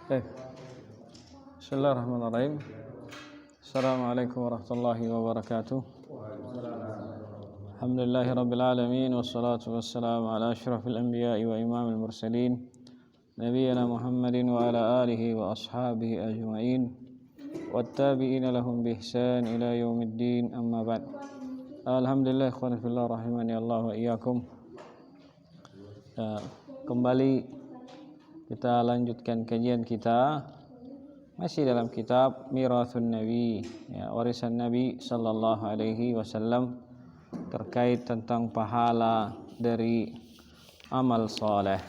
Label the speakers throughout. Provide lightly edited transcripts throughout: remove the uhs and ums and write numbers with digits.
Speaker 1: Baik. Bismillahirrahmanirrahim. Assalamualaikum warahmatullahi wabarakatuh. Alhamdulillahirabbil alamin wassalatu wassalamu ala asyrafil anbiya'i wa imamil mursalin nabiyyina Muhammadin wa ala alihi wa ashabihi ajma'in wattabi'ina lahum bi ihsan ila yaumiddin amma ba'd. Alhamdulillah ikhwan fillah rahimani Allah wa iyyakum. Kembali kita lanjutkan kajian kita masih dalam kitab Mirathun Nabi, ya, warisan Nabi sallallahu alaihi wasallam terkait tentang pahala dari amal saleh.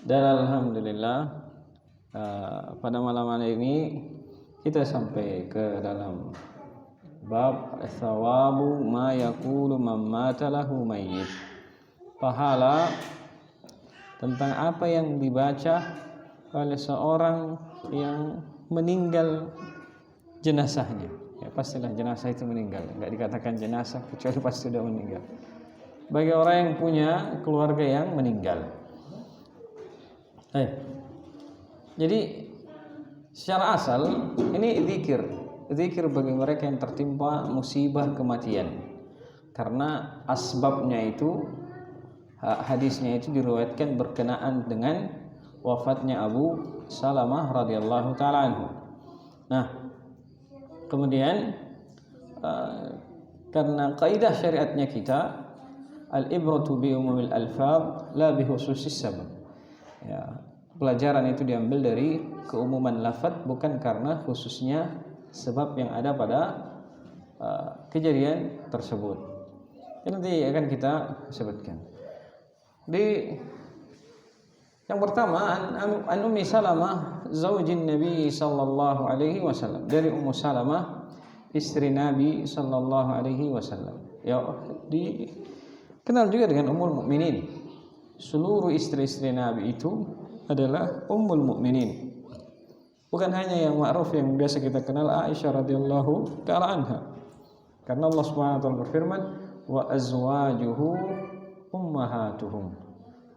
Speaker 1: Dan alhamdulillah pada malam hari ini kita sampai ke dalam bab thawabu ma yaqulu man mata lahu mayyit. Pahala tentang apa yang dibaca oleh seorang yang meninggal jenazahnya. Ya, pastilah jenazah itu meninggal. Enggak dikatakan jenazah kecuali pasti sudah meninggal. Bagi orang yang punya keluarga yang meninggal. Jadi secara asal ini zikir bagi mereka yang tertimpa musibah kematian. Karena asbabnya itu hadisnya itu diriwayatkan berkenaan dengan wafatnya Abu Salamah radhiyallahu taala anhu. Nah, kemudian karena kaidah syariatnya kita al-ibratu bi umumil alfaz la bi khususis sabab. Ya, pelajaran itu diambil dari keumuman lafaz bukan karena khususnya sebab yang ada pada kejadian tersebut. Ini nanti akan kita sebutkan. Di yang pertama an Ummi Salamah zaujin Nabi sallallahu alaihi wasallam, dari Ummu Salamah istri Nabi sallallahu alaihi wasallam. Ya, dikenal juga dengan Ummul Mukminin. Seluruh istri-istri Nabi itu adalah Ummul Mukminin. Bukan hanya yang ma'ruf yang biasa kita kenal Aisyah radhiyallahu taala anha. Karena Allah Subhanahu wa taala berfirman, wa azwajuhu ummahatuhum,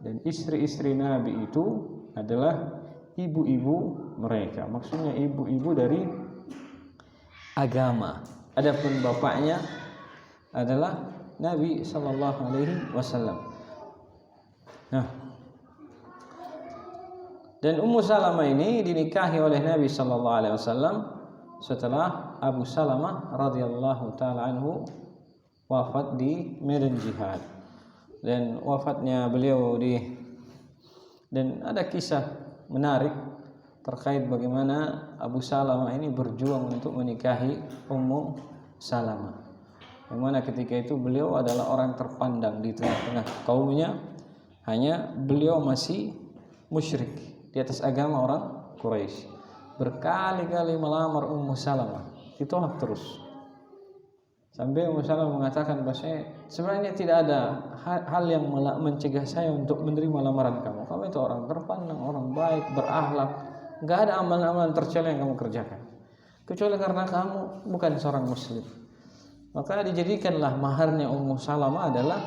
Speaker 1: dan istri-istri Nabi itu adalah ibu-ibu mereka. Maksudnya ibu-ibu dari agama. Adapun bapaknya adalah Nabi sallallahu alaihi wasallam. Nah, dan Ummu Salamah ini dinikahi oleh Nabi sallallahu alaihi wasallam setelah Abu Salamah radhiyallahu taala anhu wafat di medan jihad. Dan wafatnya beliau dan ada kisah menarik terkait bagaimana Abu Salamah ini berjuang untuk menikahi Ummu Salamah. Yang mana ketika itu beliau adalah orang terpandang di tengah-tengah kaumnya, hanya beliau masih musyrik di atas agama orang Quraisy. Berkali-kali melamar Ummu Salamah, ditolak terus. Sampai Ummu Salamah mengatakan bahwasanya sebenarnya tidak ada hal yang mencegah saya untuk menerima lamaran kamu. Kamu itu orang terpandang, orang baik, berakhlak. Enggak ada amalan-amalan tercela yang kamu kerjakan. Kecuali karena kamu bukan seorang muslim. Maka dijadikanlah maharnya Ummu Salamah adalah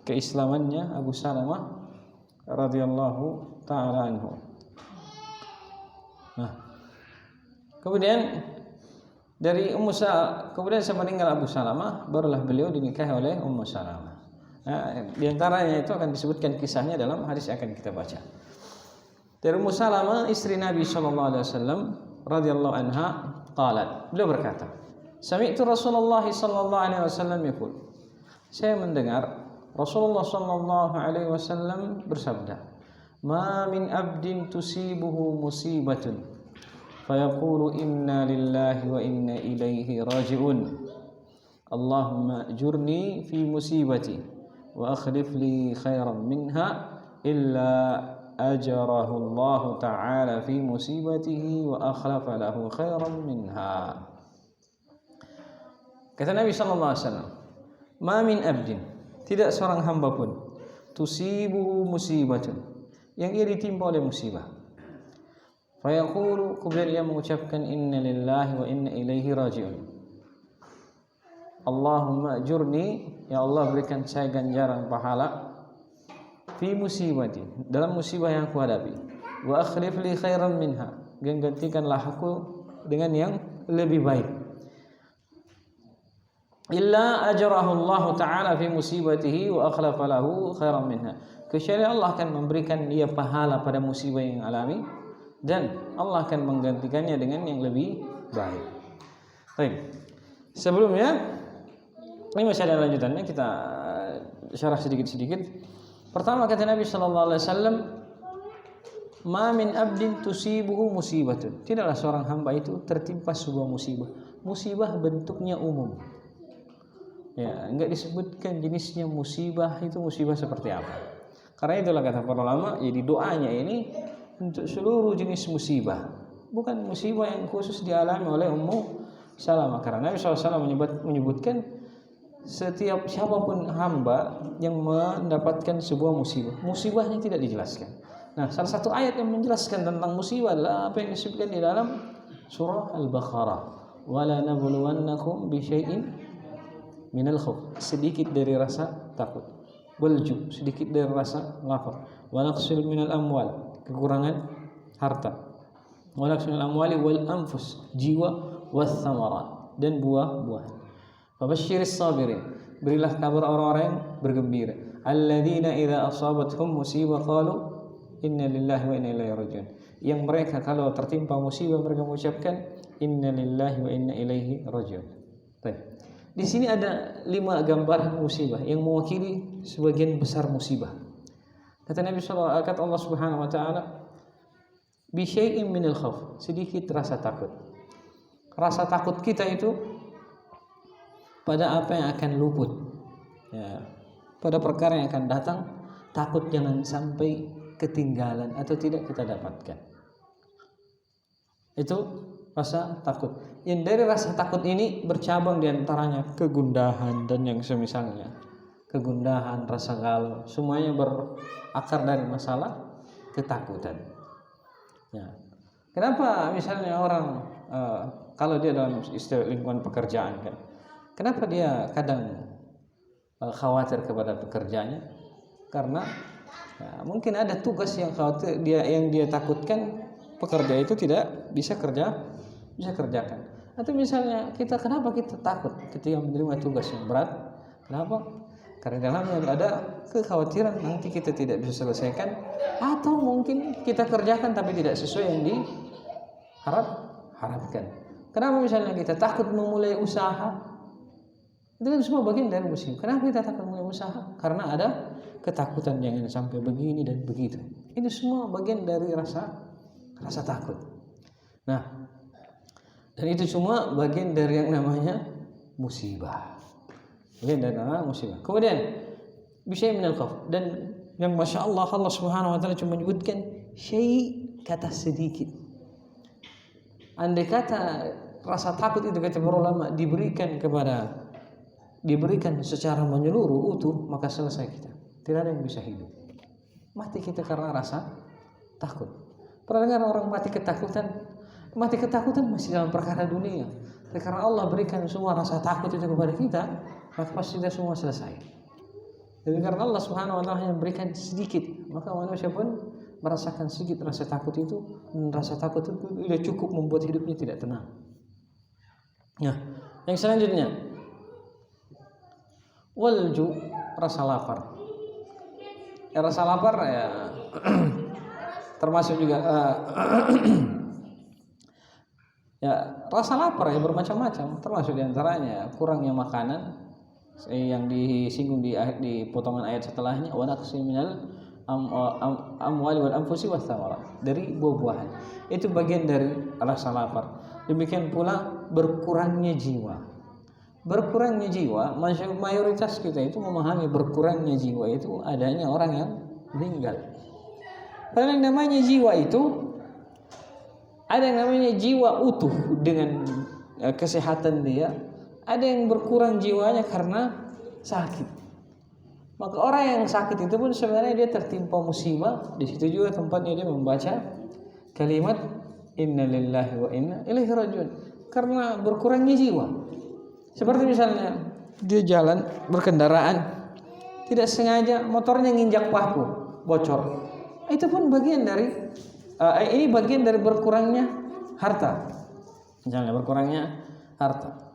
Speaker 1: keislamannya Abu Salamah radhiyallahu taala anhu. Nah, kemudian dari kemudian semeninggal Abu Salamah barulah beliau dinikahi oleh Ummu Salamah. Nah, di antaranya itu akan disebutkan kisahnya dalam hadis yang akan kita baca. Dari Ummu Salamah istri Nabi sallallahu alaihi wasallam radhiyallahu anha qalat, beliau berkata, sami'tu Rasulullah sallallahu alaihi wasallam yaqul, saya mendengar Rasulullah sallallahu alaihi wasallam bersabda, ma min abdin tusibuhu musibatun fayaqulu inna lillahi wa inna ilaihi raji'un, Allahumma ajurni fi musibati wa akhlif li khairan minha illa ajarahu Allah ta'ala fi musibatihi wa akhlafa lahu khairan minha. Kata Nabi sallallahu alaihi wasallam, ma min abdin, tidak seorang hamba pun, tusibuhu musibatun, yang ia ditimpa oleh musibah, fayaqulu, kemudian ia mengucapkan inna lillahi wa inna ilaihi raji'un, Allahumma ajurni, ya Allah berikan saya ganjaran pahala, fi musibati, dalam musibah yang aku hadapi, wa akhlif li khairan minha, dan gantikanlah aku dengan yang lebih baik. Illa ajrahu Allah Ta'ala fi musibatihi wa akhlafa lahu khairan minha, kecuali Allah akan memberikan dia pahala pada musibah yang alami dan Allah akan menggantikannya dengan yang lebih baik. Baik. Sebelumnya ini masih ada lanjutannya, kita syarah sedikit-sedikit. Pertama kata Nabi sallallahu alaihi wasallam, "Ma min abdin tusibuhu musibatun." Tidaklah seorang hamba itu tertimpa sebuah musibah. Musibah bentuknya umum. Ya, enggak disebutkan jenisnya musibah itu musibah seperti apa. Karena itulah kata para ulama, jadi doanya ini untuk seluruh jenis musibah, bukan musibah yang khusus dialami oleh Ummu Salamah. Karena Nabi SAW menyebutkan setiap siapapun hamba yang mendapatkan sebuah musibah, musibahnya tidak dijelaskan. Nah, salah satu ayat yang menjelaskan tentang musibah adalah apa yang disebutkan di dalam surah Al-Baqarah, wala nabluwannakum bi syai'in minal khauf, sedikit dari rasa takut, walju, sedikit dari rasa lapar, wa naqsil minal amwal, kekurangan harta, wa naqsil minal amwali wal anfus, jiwa, was thamarat, dan buah-buahan. Fabasyiris sabirin, berilah kabar orang-orang yang bergembira, alladzina idza asabatuhum musibah qalu inna lillahi wa inna ilaihi raji'un, yang mereka kalau tertimpa musibah mereka mengucapkan inna lillahi wa inna ilaihi raji'un. Baik. Di sini ada 5 gambaran musibah yang mewakili sebagian besar musibah. Kata Nabi sallallahu alaihi wasallam, kata Allah Subhanahu wa taala, bi syai'in minal khauf, sedikit rasa takut. Rasa takut kita itu pada apa yang akan luput. Ya, pada perkara yang akan datang, takut jangan sampai ketinggalan atau tidak kita dapatkan. Itu rasa takut. Yang dari rasa takut ini bercabang diantaranya kegundahan dan yang semisalnya. Kegundahan, rasa galau, semuanya berakar dari masalah ketakutan. Ya. Kenapa misalnya orang kalau dia dalam istilah lingkungan pekerjaan kan, kenapa dia kadang khawatir kepada pekerjaannya? Karena ya, mungkin ada tugas yang khawatir yang dia takutkan pekerja itu tidak bisa kerjakan. Atau misalnya kenapa kita takut ketika menerima tugas yang berat? Kenapa? Karena dalamnya ada kekhawatiran nanti kita tidak bisa selesaikan, atau mungkin kita kerjakan tapi tidak sesuai yang diharapkan. Kenapa misalnya kita takut memulai usaha? Itu kan semua bagian dari musibah. Kenapa kita takut memulai usaha? Karena ada ketakutan jangan sampai begini dan begitu. Itu semua bagian dari rasa takut. Nah, dan itu semua bagian dari yang namanya musibah. Bagian dari namanya musibah. Kemudian bisa minal khauf, dan yang masya Allah Subhanahu wa taala cuma menyebutkan syai', kata sedikit. Andai kata rasa takut itu kata para ulama diberikan secara menyeluruh utuh, maka selesai kita. Tidak ada yang bisa hidup. Mati kita karena rasa takut. Pernah dengar orang mati ketakutan masih dalam perkara dunia. Tapi karena Allah berikan semua rasa takut itu kepada kita, maka pasti kita semua selesai. Jadi karena Allah Subhanahu wa taala yang berikan sedikit, maka manusia pun merasakan sedikit rasa takut itu, dan rasa takut itu sudah cukup membuat hidupnya tidak tenang. Nah, yang selanjutnya walju, rasa lapar. Rasa lapar ya termasuk juga ya rasa lapar ya bermacam-macam, termasuk diantaranya kurangnya makanan yang disinggung di potongan ayat setelahnya, wa naqsi minal amwali wal anfusi was thamarat, dari buah-buahan. Itu bagian dari rasa lapar. Demikian pula berkurangnya jiwa. Berkurangnya jiwa, mayoritas kita itu memahami berkurangnya jiwa itu adanya orang yang meninggal. Karena yang namanya jiwa itu ada yang namanya jiwa utuh dengan kesehatan dia, ada yang berkurang jiwanya karena sakit. Maka orang yang sakit itu pun sebenarnya dia tertimpa musibah. Di situ juga tempatnya dia membaca kalimat inna lillahi wa inna ilaihi raji'un, karena berkurangnya jiwa. Seperti misalnya dia jalan berkendaraan, tidak sengaja motornya nginjak paku. bocor. Itu pun bagian dari ini bagian dari berkurangnya harta. Misalnya berkurangnya harta.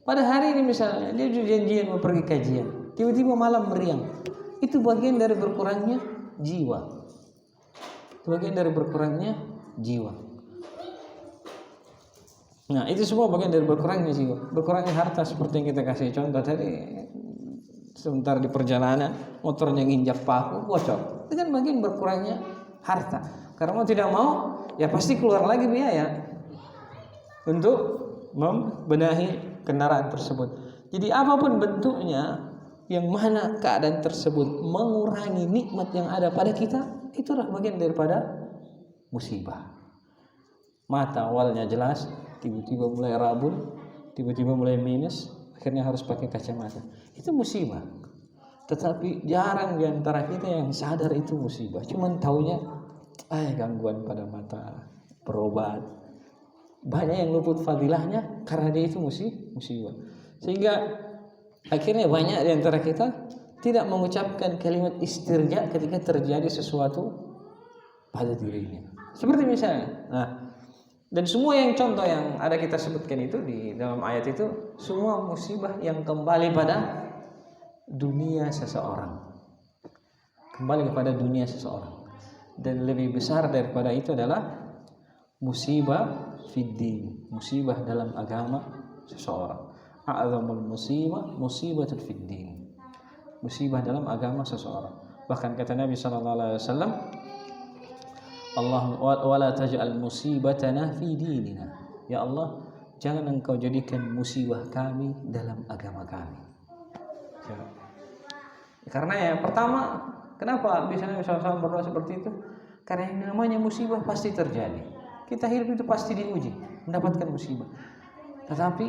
Speaker 1: Pada hari ini misalnya dia janjian mau pergi kajian, tiba-tiba malam meriang. Itu bagian dari berkurangnya jiwa. Itu bagian dari berkurangnya jiwa. Nah, itu semua bagian dari berkurangnya jiwa. Berkurangnya harta seperti yang kita kasih contoh tadi. Sebentar di perjalanan motornya nginjak paku bocor. Itu kan bagian berkurangnya harta. Karena mau tidak mau ya pasti keluar lagi biaya untuk membenahi kendaraan tersebut. Jadi apapun bentuknya, yang mana keadaan tersebut mengurangi nikmat yang ada pada kita, itulah bagian daripada musibah. Mata awalnya jelas, tiba-tiba mulai rabun, tiba-tiba mulai minus, akhirnya harus pakai kacamata. Itu musibah. Tetapi jarang di antara kita yang sadar itu musibah. Cuman taunya gangguan pada mata, berobat. Banyak yang luput fadilahnya karena dia itu musibah. Sehingga akhirnya banyak di antara kita tidak mengucapkan kalimat istirja ketika terjadi sesuatu pada dirinya. Seperti misalnya, dan semua yang contoh yang ada kita sebutkan itu di dalam ayat itu semua musibah yang kembali pada dunia seseorang. Kembali kepada dunia seseorang. Dan lebih besar daripada itu adalah musibah fiddin, musibah dalam agama seseorang. A'zamul musibah musibatul fiddin, musibah dalam agama seseorang. Bahkan kata Nabi sallallahu alaihi wasallam, Allah wala taj'al musibatana fi dinina. Ya Allah, jangan engkau jadikan musibah kami dalam agama kami. Karena yang pertama, kenapa bisa Nabi SAW berdoa seperti itu? Karena yang namanya musibah pasti terjadi. Kita hidup itu pasti diuji, mendapatkan musibah. Tetapi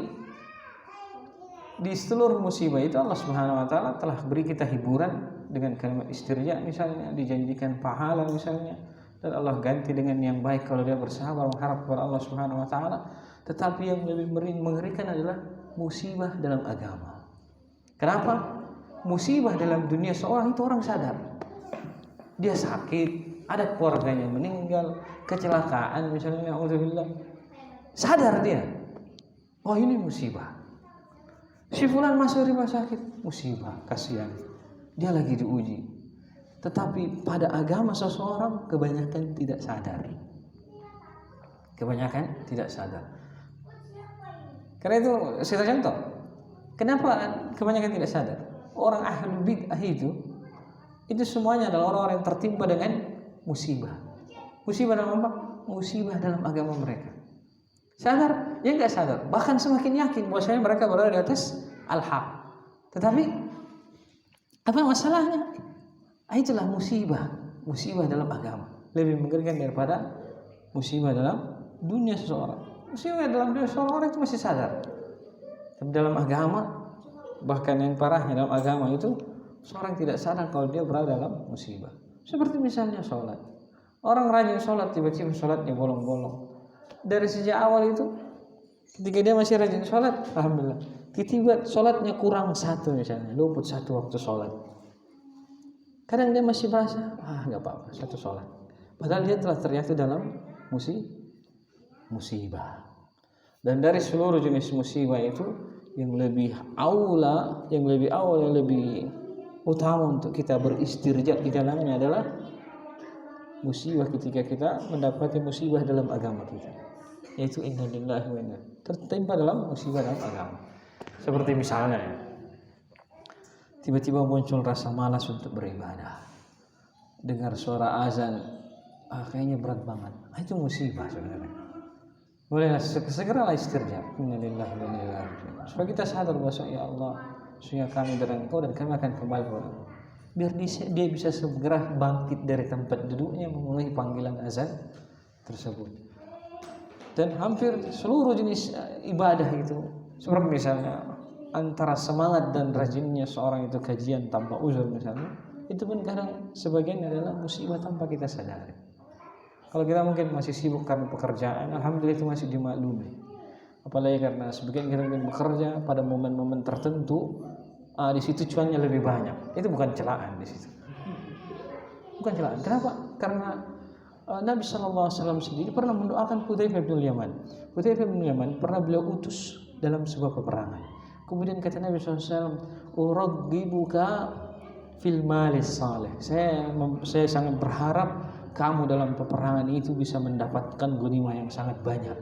Speaker 1: di seluruh musibah itu Allah Subhanahu wa taala telah beri kita hiburan dengan kalimat istirja misalnya, dijanjikan pahala misalnya, dan Allah ganti dengan yang baik kalau dia bersabar mengharap kepada Allah Subhanahu wa taala. Tetapi yang lebih mengerikan adalah musibah dalam agama. Kenapa? Musibah dalam dunia seorang itu orang sadar. Dia sakit, ada keluarganya meninggal, kecelakaan misalnya, alhamdulillah, sadar dia, oh ini musibah. Si fulan masuk rumah sakit, musibah, kasihan, dia lagi diuji. Tetapi pada agama seseorang kebanyakan tidak sadar. Kebanyakan tidak sadar. Karena itu saya contoh. Kenapa kebanyakan tidak sadar? Orang ahlul bid'ah itu semuanya adalah orang-orang yang tertimpa dengan musibah. Musibah dalam apa? Musibah dalam agama mereka. Sadar? Ya enggak sadar. Bahkan semakin yakin bahwasanya mereka berada di atas al-haq. Tetapi apa masalahnya? Itulah musibah. Musibah dalam agama lebih mengerikan daripada musibah dalam dunia seseorang. Musibah dalam dunia seseorang orang itu masih sadar. Tapi dalam agama, bahkan yang parahnya dalam agama itu, seorang tidak sadar kalau dia berada dalam musibah. Seperti misalnya sholat. Orang rajin sholat, tiba-tiba sholatnya bolong-bolong. Dari sejak awal itu, ketika dia masih rajin sholat, alhamdulillah, tiba-tiba sholatnya kurang satu misalnya, luput satu waktu sholat. Kadang dia masih merasa, gak apa-apa, satu sholat. Padahal dia telah terjatuh dalam musibah. Dan dari seluruh jenis musibah itu, yang lebih awal, yang lebih utama untuk kita beristirja di dalamnya adalah musibah ketika kita mendapati musibah dalam agama kita, yaitu innalillahi wa inna, tertimpa dalam musibah dalam agama. Seperti misalnya tiba-tiba muncul rasa malas untuk beribadah, dengar suara azan, kayaknya berat banget, itu musibah sebenarnya. Bolehlah segeralah istirja, innalillahi wa inna ilaihi raji'un, supaya kita sadar bahwa ya Allah, sesungguhnya kami dari Engkau dan kami akan kembali kepada Engkau. Biar dia bisa segera bangkit dari tempat duduknya memenuhi panggilan azan tersebut. Dan hampir seluruh jenis ibadah itu, seperti misalnya antara semangat dan rajinnya seorang itu kajian tanpa uzur misalnya, itu pun kadang sebagian adalah musibah tanpa kita sadari. Kalau kita mungkin masih sibuk karena pekerjaan, alhamdulillah itu masih dimaklumi. Apalagi karena sebagian kita mungkin bekerja pada momen-momen tertentu, di situ cuannya lebih banyak. Itu bukan celaan di situ. Bukan celaan. Kenapa? Karena Nabi SAW sendiri pernah mendoakan Hudzaifah bin Yaman. Hudzaifah bin Yaman pernah beliau utus dalam sebuah peperangan. Kemudian kata Nabi SAW, "Uraggibuka fil malis salih." Saya sangat berharap kamu dalam peperangan itu bisa mendapatkan ghanimah yang sangat banyak,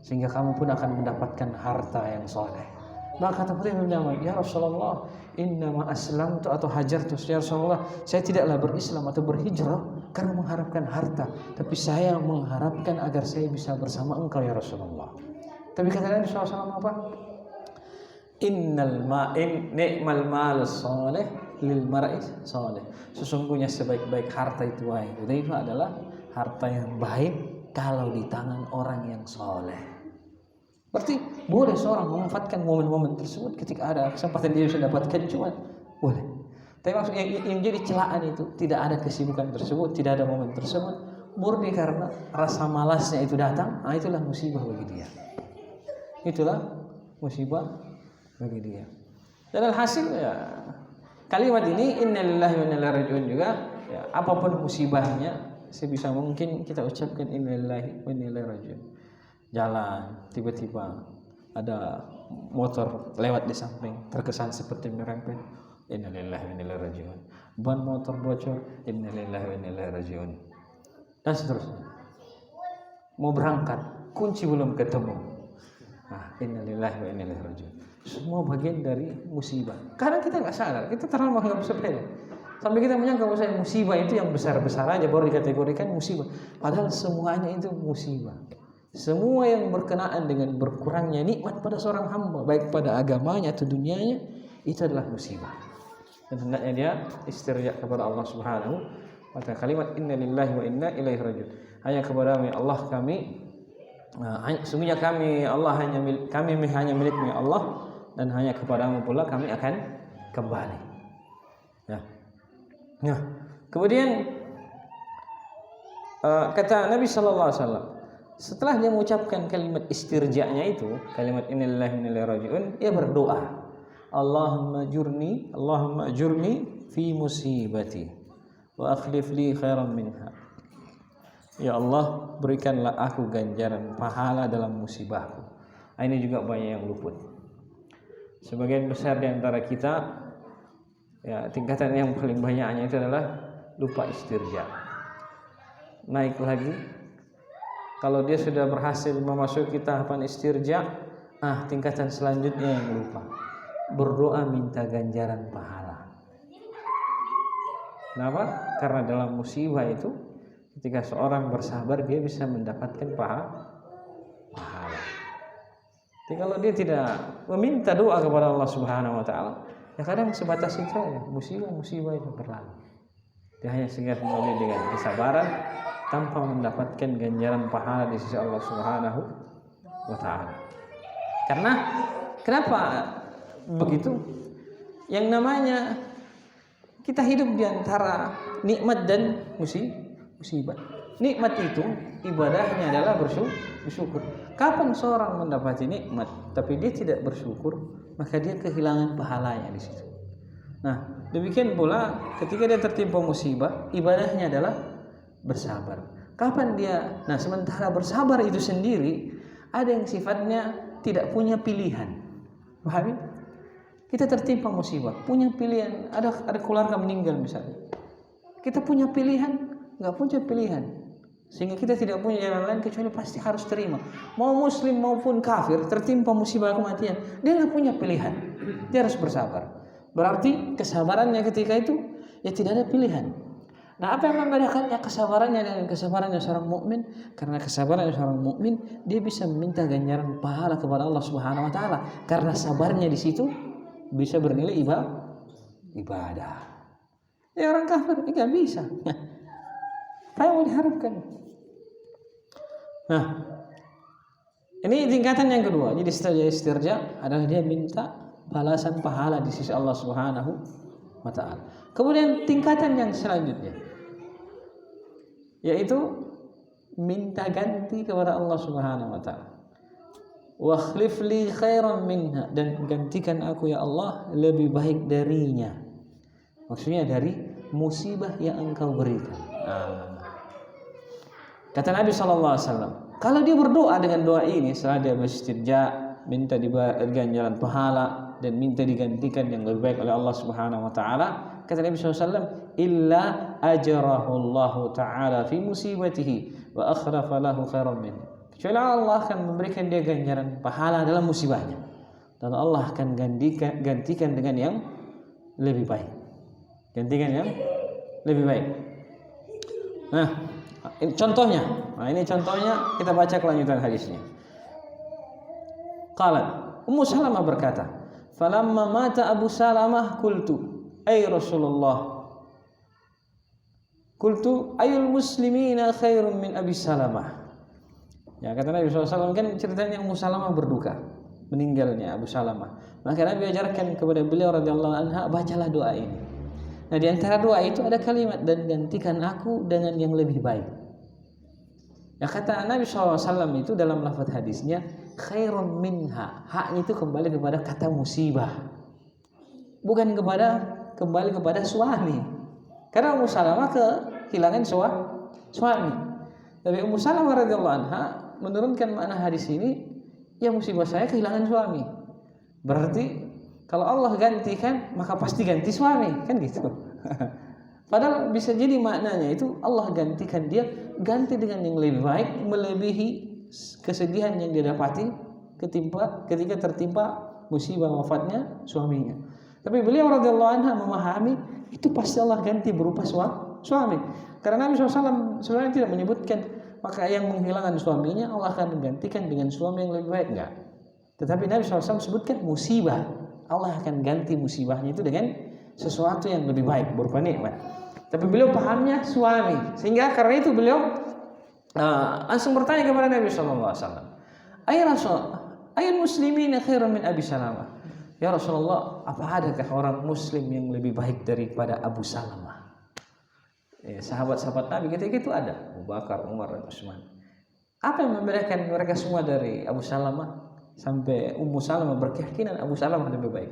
Speaker 1: sehingga kamu pun akan mendapatkan harta yang soleh. Maka kata Hudzaifah bin Yaman, "Ya Rasulullah, innama aslamtu atau hajartu." Ya Rasulullah, saya tidaklah berislam atau berhijrah karena mengharapkan harta, tapi saya mengharapkan agar saya bisa bersama engkau ya Rasulullah. Tapi kata Nabi SAW apa? Innal ma'in ni'mal mal salih lil mar'i salih. Sesungguhnya sebaik-baik harta itu wahai Hudzaifah adalah harta yang baik kalau di tangan orang yang soleh. Berarti boleh seorang memanfaatkan momen-momen tersebut ketika ada kesempatan dia bisa dapatkan, cuma boleh. Tapi maksud yang jadi celaan itu tidak ada kesibukan tersebut, tidak ada momen tersebut, murni karena rasa malasnya itu datang. Itulah musibah bagi dia. Itulah musibah bagi dia. Dan alhasil ya, kalimat ini innalillahi wa inna ilaihi raji'un juga ya, apapun musibahnya sebisa mungkin kita ucapkan innalillahi wa inna ilaihi raji'un. Jalan tiba-tiba ada motor lewat di samping, terkesan seperti merempet, innalillahi wa inna ilaihi raji'un. Ban motor bocor, innalillahi wa inna ilaihi raji'un. Dan seterusnya. Mau berangkat, kunci belum ketemu. Innalillahi wa inna ilaihi raji'un. Semua bagian dari musibah. Kadang kita nggak sadar, kita terlalu menganggap sepele. Sampai kita menyangka bahwa musibah itu yang besar-besar aja baru dikategorikan musibah. Padahal semuanya itu musibah. Semua yang berkenaan dengan berkurangnya nikmat pada seorang hamba, baik pada agamanya atau dunianya, itu adalah musibah. Dan hendaknya dia istirja kepada Allah Subhanahu wa ta'ala. Kalimat innalillahi wa inna ilaihi raji'un. Hanya kepada-Mu ya Allah kami, sungguhnya kami hanya milik-Mu ya Allah, dan hanya kepada-Mu pula kami akan kembali. Ya. Nah, kemudian kata Nabi sallallahu alaihi wasallam, setelah dia mengucapkan kalimat istirja'nya itu, kalimat innalillahi wa inna ilaihi raji'un, dia berdoa, Allahumma ajurni fi musibati wa akhlif li khairan minha. Ya Allah, berikanlah aku ganjaran pahala dalam musibahku. Ini juga banyak yang luput. Sebagian besar di antara kita, ya, tingkatan yang paling banyaknya itu adalah lupa istirja. Naik lagi, kalau dia sudah berhasil memasuki tahapan istirja, tingkatan selanjutnya yang lupa, berdoa minta ganjaran pahala. Kenapa? Karena dalam musibah itu, ketika seorang bersabar, dia bisa mendapatkan pahala. Jadi kalau dia tidak meminta doa kepada Allah Subhanahu wa ta'ala, ya kadang sebatas itu aja, musibah itu berlalu. Dia hanya sekedar melalui dengan kesabaran tanpa mendapatkan ganjaran pahala di sisi Allah Subhanahu wa ta'ala. Karena kenapa begitu? Yang namanya kita hidup di antara nikmat dan musibah. Nikmat itu ibadahnya adalah bersyukur. Kapan seorang mendapati nikmat tapi dia tidak bersyukur, maka dia kehilangan pahalanya di situ. Nah, demikian pula ketika dia tertimpa musibah, ibadahnya adalah bersabar. Kapan dia? Nah, sementara bersabar itu sendiri ada yang sifatnya tidak punya pilihan. Paham? Kita tertimpa musibah, punya pilihan. Ada keluarga meninggal misalnya. Kita punya pilihan? Enggak punya pilihan. Sehingga kita tidak punya jalan lain kecuali pasti harus terima. Mau muslim maupun kafir tertimpa musibah kematian, dia nggak punya pilihan. Dia harus bersabar. Berarti kesabarannya ketika itu ya tidak ada pilihan. Nah, apa yang membedakannya kesabarannya dengan kesabarannya seorang mukmin? Karena kesabaran seorang mukmin dia bisa meminta ganjaran pahala kepada Allah Subhanahu wa taala. Karena sabarnya di situ bisa bernilai ibadah. Ya orang kafir enggak bisa. Apa yang mau diharapkan? Nah, ini tingkatan yang kedua. Jadi istirja adalah dia minta balasan pahala di sisi Allah Subhanahu wa ta'ala. Kemudian tingkatan yang selanjutnya yaitu minta ganti kepada Allah Subhanahu wa ta'ala. Wa akhlif li khairan minha, dan gantikan aku ya Allah lebih baik darinya. Maksudnya dari musibah yang engkau berikan. Kata Nabi SAW, kalau dia berdoa dengan doa ini setelah dia beristirja, minta diberikan ganjaran pahala dan minta digantikan yang lebih baik oleh Allah Subhanahu wa taala, kata Nabi SAW, illa ajrahu Allah taala fi musibatihi wa akhrafa lahu khairan min. Kecuali Allah akan memberikan dia ganjaran pahala dalam musibahnya, dan Allah akan gantikan dengan yang lebih baik. Gantikan yang lebih baik. Nah, ini contohnya. Ini contohnya, kita baca kelanjutan hadisnya. Qalat Ummu Salamah berkata, "Falamma mata Abu Salamah qultu, ay Rasulullah, qultu ayul muslimina khairun min Abi Salamah." Ya, kata Nabi SAW, kan ceritanya Ummu Salamah berduka, meninggalnya Abu Salamah. Maka Nabi ajarkan kepada beliau radhiyallahu anha, bacalah doa ini. Nah, di antara doa itu ada kalimat, dan gantikan aku dengan yang lebih baik. Ya, kata Nabi SAW itu dalam lafaz hadisnya, khairun minha. Haknya itu kembali kepada kata musibah, bukan kembali kepada suami. Karena Ummu Salamah kehilangan suami. Tapi Ummu Salamah radhiyallahu anha menurunkan makna hadis ini, ya musibah saya kehilangan suami. Berarti kalau Allah gantikan, maka pasti ganti suami, kan gitu. Padahal bisa jadi maknanya itu Allah gantikan dia, ganti dengan yang lebih baik, melebihi kesedihan yang dia dapati ketika tertimpa musibah wafatnya suaminya. Tapi beliau radhiyallahu anha memahami itu pasti Allah ganti berupa suami. Karena Nabi SAW sebenarnya tidak menyebutkan maka yang menghilangkan suaminya Allah akan gantikan dengan suami yang lebih baik, enggak. Tetapi Nabi SAW sebutkan musibah, Allah akan ganti musibahnya itu dengan sesuatu yang lebih baik berupa nikmat. Tapi beliau pahamnya suami, sehingga karena itu beliau langsung bertanya kepada Nabi SAW, ayat muslimin khairun min Abi Salamah. Ya Rasulullah, apa adakah orang muslim yang lebih baik daripada Abu Salamah? Ya, sahabat-sahabat Nabi ketika itu ada Abu Bakar, Umar, dan Utsman. Apa yang membedakan mereka semua dari Abu Salamah sampai Ummu Salamah berkeyakinan Abu Salamah lebih baik?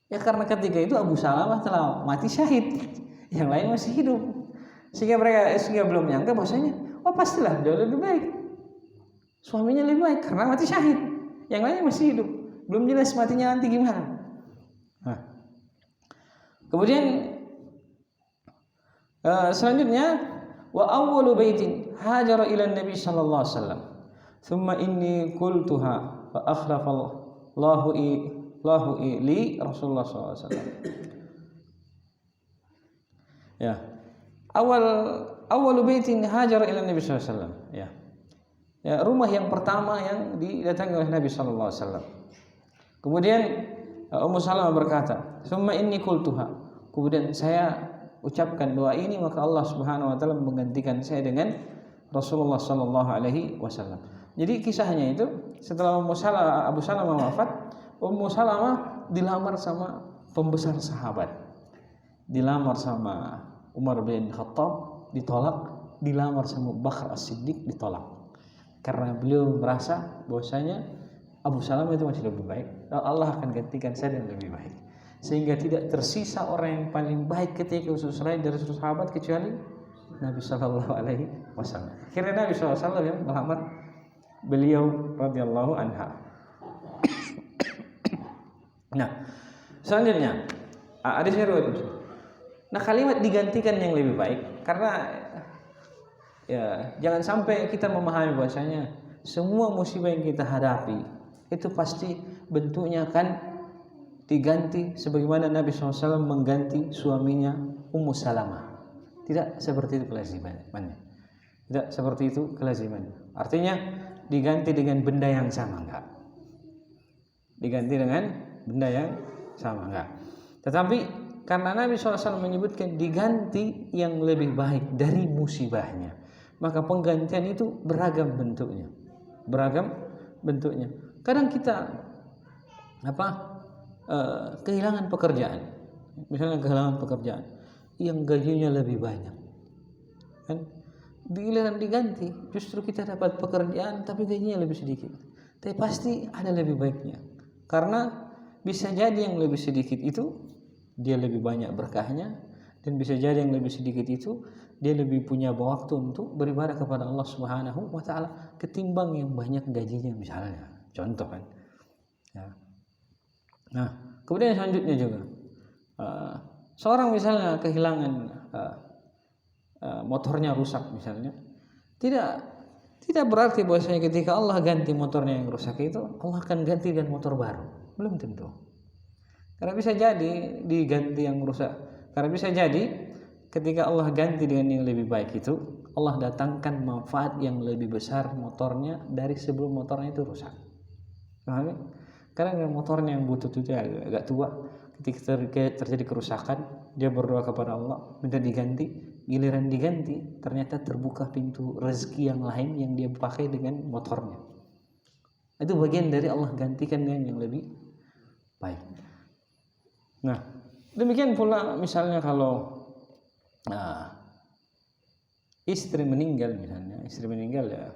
Speaker 1: Ya karena ketika itu Abu Salamah telah mati syahid, yang lain masih hidup, sehingga belum menyangka bahwasanya pastilah dia lebih baik, suaminya lebih baik karena mati syahid, yang lain masih hidup, belum jelas matinya nanti gimana. Nah, kemudian selanjutnya, wa awwalu baitin hajara ila Nabi sallallahu alaihi wasallam thumma inni qultuha fa akhlafa Allahu li Rasulullah sallallahu alaihi wasallam. Ya, awwalu baitin hajara ila Nabi sallallahu alaihi wasallam. Ya, rumah yang pertama yang didatangi oleh Nabi sallallahu alaihi wasallam. Kemudian Ummu Salamah berkata, "Tsumma inni qultuha." Kemudian saya ucapkan doa ini, maka Allah Subhanahu wa taala menggantikan saya dengan Rasulullah sallallahu alaihi wasallam. Jadi kisahnya itu setelah Abu Salamah wafat, Ummu Salamah dilamar sama pembesar sahabat. Dilamar sama Umar bin Khattab, ditolak. Dilamar sama Bakar As-Siddiq, ditolak. Karena beliau merasa bahwasanya Abu Salamah itu masih lebih baik, dan Allah akan gantikan saya dengan lebih baik. Sehingga tidak tersisa orang yang paling baik ketika usus lain dari seluruh sahabat kecuali Nabi Sallallahu Alaihi Wasallam. Akhirnya Nabi Sallallahu Alaihi Wasallam yang melamar beliau radhiyallahu anha. Nah, selanjutnya hadisnya riwayat Muslim. Nah, kalimat digantikan yang lebih baik karena ya jangan sampai kita memahami bahwasanya semua musibah yang kita hadapi itu pasti bentuknya akan diganti sebagaimana Nabi SAW mengganti suaminya Ummu Salamah. Tidak seperti itu kelazimannya. Tidak seperti itu kelazimannya. Artinya diganti dengan benda yang sama, enggak. Diganti dengan benda yang sama, enggak. Tetapi karena Nabi SAW menyebutkan diganti yang lebih baik dari musibahnya, maka penggantian itu beragam bentuknya. Kadang kita kehilangan pekerjaan, misalnya kehilangan pekerjaan yang gajinya lebih banyak, kan? Giliran diganti, justru kita dapat pekerjaan tapi gajinya lebih sedikit. Tapi pasti ada lebih baiknya, karena bisa jadi yang lebih sedikit itu dia lebih banyak berkahnya, Dan bisa jadi yang lebih sedikit itu dia lebih punya waktu untuk beribadah kepada Allah Subhanahu wa taala ketimbang yang banyak gajinya misalnya. Contoh kan. Ya. Nah, kemudian selanjutnya juga seorang misalnya kehilangan motornya rusak misalnya, tidak berarti bahwasanya ketika Allah ganti motornya yang rusak itu Allah akan ganti dengan motor baru. Belum tentu. Karena bisa jadi diganti yang rusak. Karena bisa jadi ketika Allah ganti dengan yang lebih baik itu Allah datangkan manfaat yang lebih besar motornya dari sebelum motornya itu rusak. Paham? Karena motornya yang butut itu agak tua, ketika terjadi kerusakan dia berdoa kepada Allah minta diganti, giliran diganti ternyata terbuka pintu rezeki yang lain yang dia pakai dengan motornya. Itu bagian dari Allah gantikan dengan yang lebih baik. Nah, demikian pula misalnya kalau istri meninggal misalnya, ya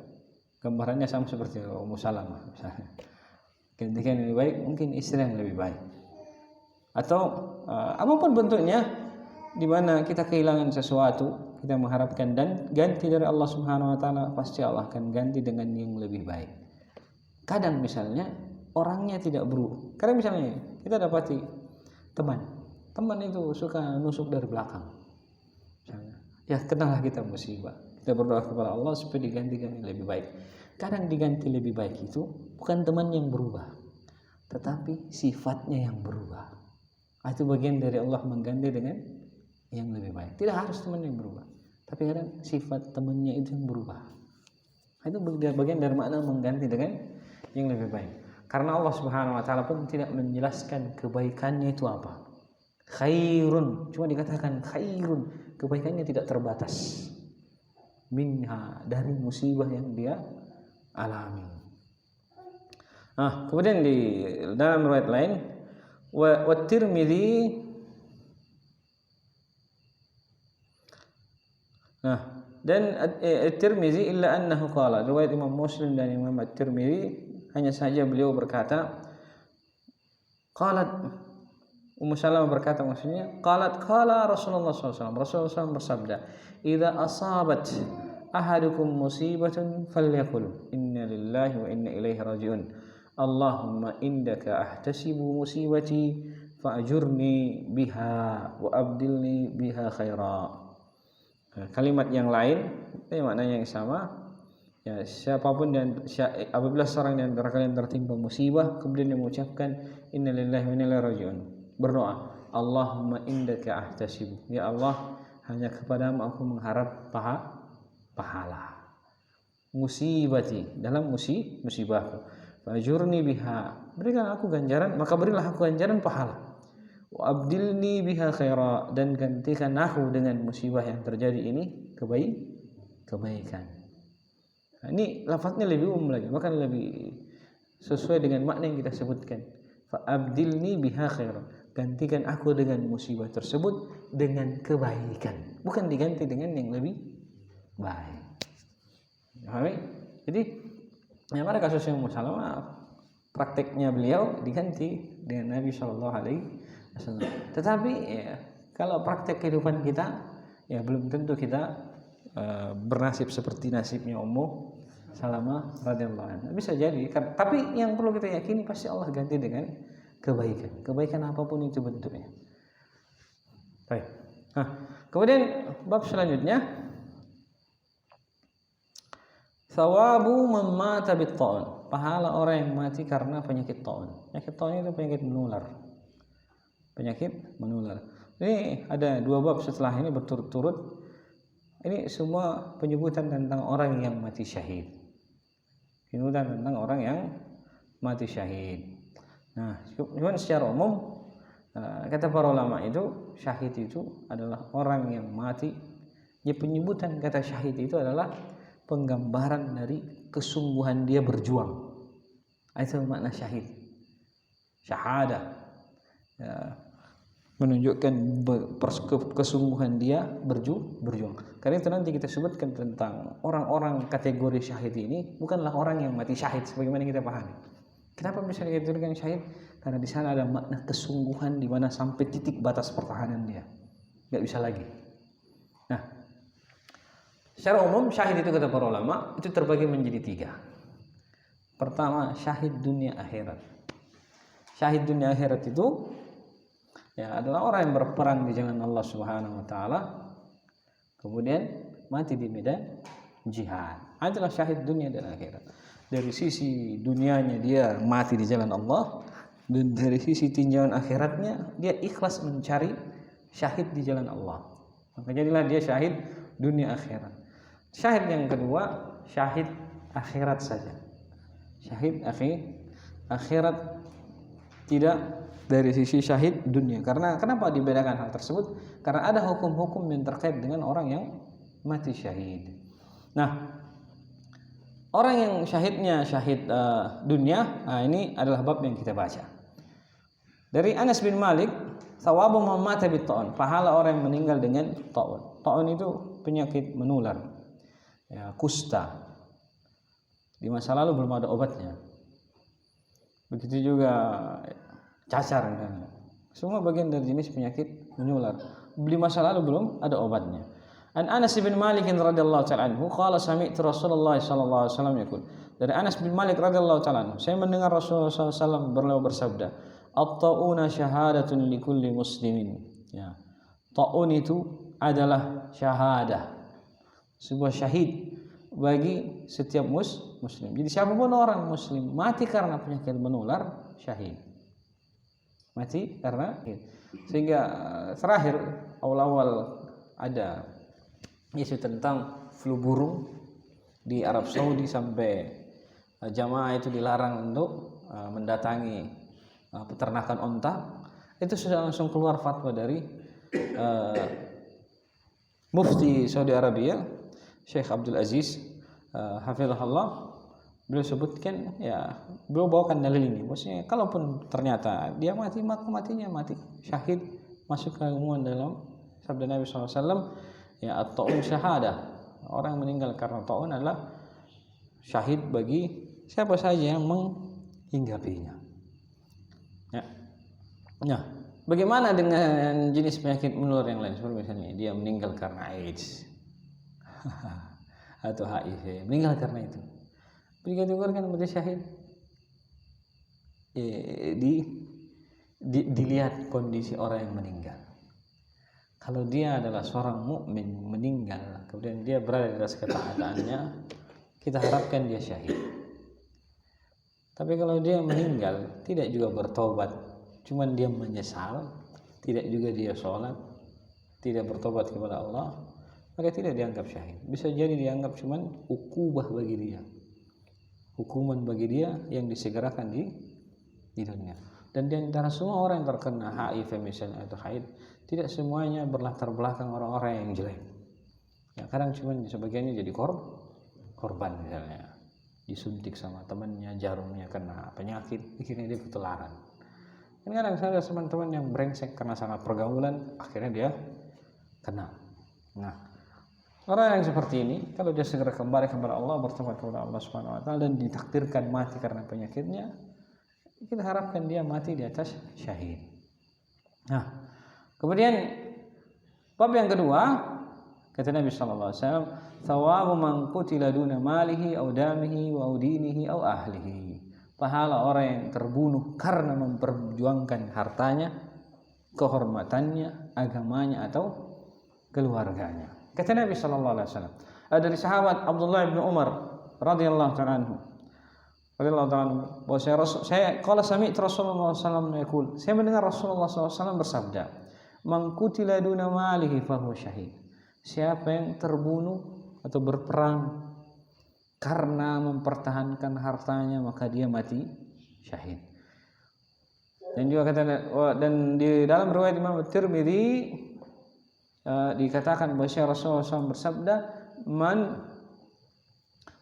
Speaker 1: gambarannya sama seperti Ummu Salamah misalnya. Gantikan yang lebih baik, mungkin istri yang lebih baik. Atau apapun bentuknya di mana kita kehilangan sesuatu, kita mengharapkan dan ganti dari Allah Subhanahu wa taala, pasti Allah akan ganti dengan yang lebih baik. Kadang misalnya orangnya tidak berubah. Karena misalnya kita dapati teman itu suka nusuk dari belakang. Misalnya, ya kenallah kita musibah. Kita berdoa kepada Allah supaya digantikan yang lebih baik. Kadang diganti lebih baik itu bukan teman yang berubah, tetapi sifatnya yang berubah. Itu bagian dari Allah mengganti dengan yang lebih baik. Tidak harus teman yang berubah, tapi kadang sifat temannya itu yang berubah. Itu bagian dari makna mengganti dengan yang lebih baik. Karena Allah Subhanahu wa taala pun tidak menjelaskan kebaikannya itu apa. Khairun, cuma dikatakan khairun, kebaikannya tidak terbatas. Minha, dari musibah yang dia alami. Kemudian di dalam riwayat lain wa Tirmidzi dan At-Tirmidzi illa annahu qala, riwayat Imam Muslim dan Imam At-Tirmidzi hanya saja beliau berkata, qalat Ummu Salamah berkata, maksudnya qalat qala Rasulullah SAW, Rasulullah SAW bersabda, idza asabat ahadukum musibatun falyaqul inna lillahi wa inna ilaihi raji'un, Allahumma indaka ahtasibu musibati fa'ajurni biha wa abdilni biha khaira. Kalimat yang lain maknanya yang sama. Ya, siapapun dan apabila seorang di antara kalian tertimpa musibah kemudian dia mengucapkan innalillahi wa inna ilaihi raji'un, berdoa, Allahumma indaka ahtasibu, ya Allah hanya kepadamu aku mengharap pahala musibati, dalam musibahku, fajurni biha, berikan aku ganjaran, maka berilah aku ganjaran pahala, wa abdilni biha khaira, dan gantikan aku dengan musibah yang terjadi ini kebaikan. Ini lafaznya lebih umum lagi, bahkan lebih sesuai dengan makna yang kita sebutkan. Fa abdilni biha khairan, gantikan aku dengan musibah tersebut dengan kebaikan, bukan diganti dengan yang lebih baik. Jadi yang pada kasus yang Ummu Salamah, prakteknya beliau diganti dengan Nabi Shallallahu Alaihi Wasallam. Tetapi ya, kalau praktek kehidupan kita, ya belum tentu kita bernasib seperti nasibnya Ummu Salamah radhiyallahu anha. Bisa jadi, tapi yang perlu kita yakini pasti Allah ganti dengan kebaikan apapun itu bentuknya. Baik. Kemudian bab selanjutnya, thawabu man mata bit-ta'un, pahala orang yang mati karena penyakit ta'un. Penyakit ta'un itu penyakit menular. Ini ada dua bab setelah ini berturut-turut. Ini semua penyebutan tentang orang yang mati syahid. Penyebutan tentang orang yang mati syahid. Nah, cuman secara umum kata para ulama itu syahid itu adalah orang yang mati. Ya, penyebutan kata syahid itu adalah penggambaran dari kesungguhan dia berjuang. Itu makna syahid. Syahadah. Ya, menunjukkan kesungguhan dia berjuang. Karena itu nanti kita sebutkan tentang orang-orang kategori syahid ini bukanlah orang yang mati syahid sebagaimana kita pahami. Kenapa bisa dikategorikan syahid? Karena di sana ada makna kesungguhan di mana sampai titik batas pertahanan dia. nggak bisa lagi. Nah, secara umum syahid itu kata para ulama itu terbagi menjadi 3. Pertama, syahid dunia akhirat. Syahid dunia akhirat itu ya adalah orang yang berperang di jalan Allah Subhanahu wa taala, kemudian mati di medan jihad. Adalah syahid dunia dan akhirat. Dari sisi dunianya dia mati di jalan Allah, dan dari sisi tinjauan akhiratnya dia ikhlas mencari syahid di jalan Allah. Maka jadilah dia syahid dunia akhirat. Syahid yang kedua, syahid akhirat saja. Syahid akhirat, tidak dari sisi syahid dunia. Karena kenapa dibedakan hal tersebut? Karena ada hukum-hukum yang terkait dengan orang yang mati syahid. Nah, orang yang syahidnya syahid dunia, nah ini adalah bab yang kita baca. Dari Anas bin Malik, thawabu man mata bit ta'un, pahala orang yang meninggal dengan ta'un. Ta'un itu penyakit menular. Ya, kusta. Di masa lalu belum ada obatnya. Begitu juga cacar misalnya. Semua bagian dari jenis penyakit menular. Di masa lalu belum ada obatnya. An Anas bin Malik radhiyallahu ta'ala anhu qala sami'tu Rasulullah sallallahu alaihi wasallam yaqul. Dari Anas bin Malik radhiyallahu ta'ala anhu, saya mendengar Rasulullah sallallahu alaihi wasallam beliau bersabda, "At-ta'una syahadatun likulli muslimin." Ya. Ta'un itu adalah syahadah. Sebuah syahid bagi setiap muslim. Jadi siapapun orang muslim mati karena penyakit menular, syahid. Mati karena sehingga terakhir awal-awal ada isu tentang flu burung di Arab Saudi sampai jamaah itu dilarang untuk mendatangi peternakan onta. Itu sudah langsung keluar fatwa dari Mufti Saudi Arabia, Syekh Abdul Aziz hafizahullah. Beliau sebutkan, ya beliau bawakan dalil ini, maksudnya kalaupun ternyata dia mati, maka matinya mati syahid, masuk ke umuman dalam sabda Nabi SAW, ya at-ta'un syahadah. Orang yang meninggal karena ta'un adalah syahid bagi siapa saja yang menghinggapinya. Ya. Nah, bagaimana dengan jenis penyakit menular yang lain? Seperti misalnya dia meninggal karena AIDS atau HIV, meninggal karena itu. Dikategorikan menjadi syahid. Dilihat kondisi orang yang meninggal. Kalau dia adalah seorang mukmin meninggal, kemudian dia berada di atas ketaatannya, kita harapkan dia syahid. Tapi kalau dia meninggal tidak juga bertobat, cuman dia menyesal, tidak juga dia sholat, tidak bertobat kepada Allah, maka tidak dianggap syahid. Bisa jadi dianggap cuman ukubah bagi dia, hukuman bagi dia yang disegerakan di dunia. Dan di antara semua orang yang terkena HIV misalnya atau haid, tidak semuanya berlatar belakang orang-orang yang jelek. Ya, kadang cuma sebagiannya jadi korban misalnya, disuntik sama temannya, jarumnya kena penyakit, akhirnya dia ketularan. Dan kadang saya ada teman-teman yang brengsek karena sangat pergaulan, akhirnya dia kena. Nah, orang yang seperti ini, kalau dia segera kembali kepada Allah, bertobat kepada Allah Subhanahu wa taala dan ditakdirkan mati karena penyakitnya, kita harapkan dia mati di atas syahid. Nah, kemudian bab yang kedua, kata Nabi sallallahu alaihi wasallam, "Thawabu man qutila duna malihi aw damihi wa dinihi aw ahlihi." Pahala orang yang terbunuh karena memperjuangkan hartanya, kehormatannya, agamanya atau keluarganya. Kata Nabi sallallahu alaihi wasallam, dari sahabat Abdullah bin Umar radhiyallahu ta'ala anhu, bahwa saya kalau sami'tu Rasulullah sallallahu alaihi wasallam, saya mendengar Rasulullah sallallahu alaihi wasallam bersabda, "Man qutila duna malihi fahuwa syahid." Siapa yang terbunuh atau berperang karena mempertahankan hartanya, maka dia mati syahid. Dan juga kata, dan di dalam riwayat Imam Tirmidzi dikatakan bahwa Rasulullah SAW bersabda, "Man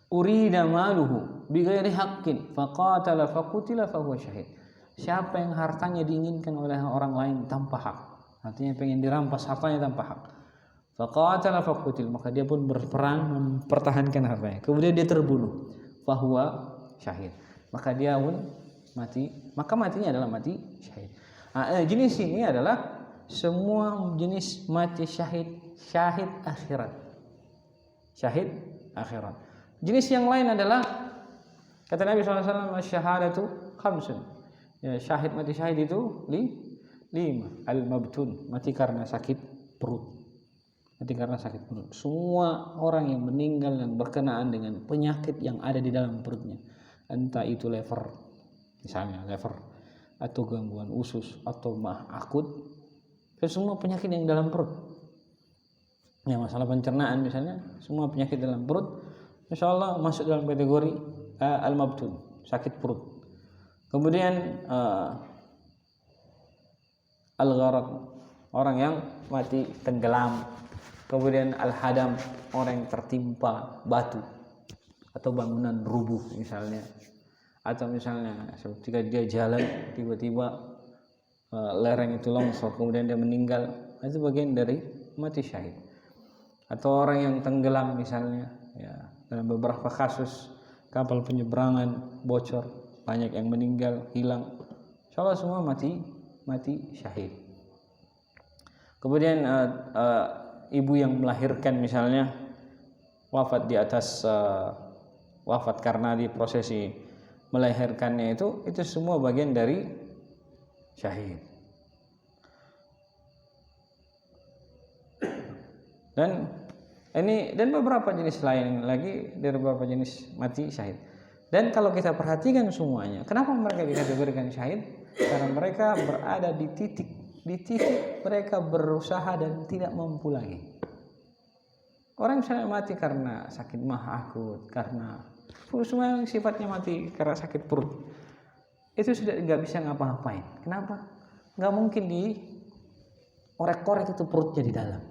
Speaker 1: urida maluhu bighairi haqqin faqatala faqutila fahuwa syahid." Siapa yang hartanya diinginkan oleh orang lain tanpa hak, artinya pengen dirampas hartanya tanpa hak, faqatala faqutil, maka dia pun berperang mempertahankan hartanya, kemudian dia terbunuh, fahuwa syahid, maka dia pun mati, maka matinya adalah mati syahid. Nah, jenis ini adalah semua jenis mati syahid akhirat. Syahid akhirat. Jenis yang lain adalah kata Nabi SAW, syahadatu khamsun. Ya, syahid mati syahid itu 5. Al-mabtun, mati karena sakit perut. Mati karena sakit perut. Semua orang yang meninggal yang berkenaan dengan penyakit yang ada di dalam perutnya, entah itu lever, misalnya lever, atau gangguan usus, atau mah akut, itu semua penyakit yang dalam perut. Ya, masalah pencernaan misalnya, semua penyakit dalam perut, insya Allah masuk dalam kategori al-mabtun, sakit perut. Kemudian al-gharaq, orang yang mati tenggelam. Kemudian al-hadam, orang yang tertimpa batu atau bangunan rubuh misalnya. Atau misalnya ketika dia jalan tiba-tiba lereng itu longsor kemudian dia meninggal, itu bagian dari mati syahid. Atau orang yang tenggelam misalnya, ya, dalam beberapa kasus kapal penyeberangan bocor, banyak yang meninggal, hilang, insyaallah semua mati syahid. Kemudian ibu yang melahirkan misalnya wafat di atas wafat karena di prosesi melahirkannya, itu semua bagian dari syahid. Dan beberapa jenis lain lagi dari beberapa jenis mati syahid. Dan kalau kita perhatikan semuanya, kenapa mereka dikategorikan syahid? Karena mereka berada di titik mereka berusaha dan tidak mampu lagi. Orang misalnya mati karena sakit mah akut, karena semua yang sifatnya mati karena sakit perut, itu sudah nggak bisa ngapa-ngapain. Kenapa? Nggak mungkin diorek-korek itu perutnya di dalam.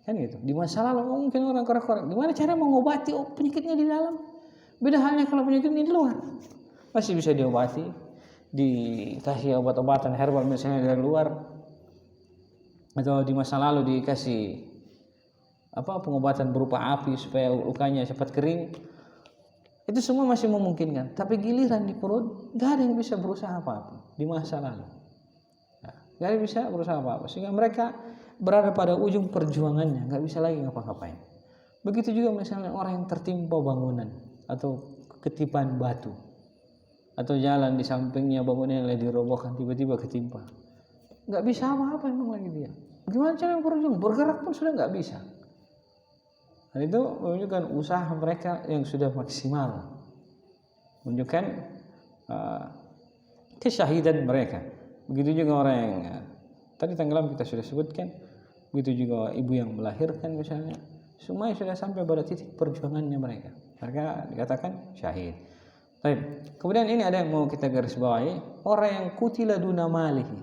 Speaker 1: Kan gitu. Di masa lalu mungkin orang korek-korek. Gimana cara mengobati penyakitnya di dalam? Beda halnya kalau penyakitnya di luar. Masih bisa diobati, dikasih obat-obatan herbal misalnya dari luar. Atau di masa lalu dikasih pengobatan berupa api supaya lukanya cepat kering. Itu semua masih memungkinkan. Tapi giliran di perut, gak ada yang bisa berusaha apa-apa di masa lalu. Gak ada yang bisa berusaha apa-apa. Sehingga mereka berada pada ujung perjuangannya, nggak bisa lagi ngapa-ngapain. Begitu juga misalnya orang yang tertimpa bangunan atau ketipan batu, atau jalan di sampingnya bangunan yang lagi dirobohkan tiba-tiba ketimpa, nggak bisa apa-apa emang lagi dia. Gimana cara berjuang? Bergerak pun sudah nggak bisa. Dan itu menunjukkan usaha mereka yang sudah maksimal, menunjukkan kesyahidan mereka. Begitu juga orang yang tadi tenggelam kita sudah sebutkan. Begitu juga ibu yang melahirkan misalnya, semuanya sudah sampai pada titik perjuangannya mereka dikatakan syahid. Baik. Kemudian ini ada yang mau kita garis bawahi, orang yang kutila duna malihi,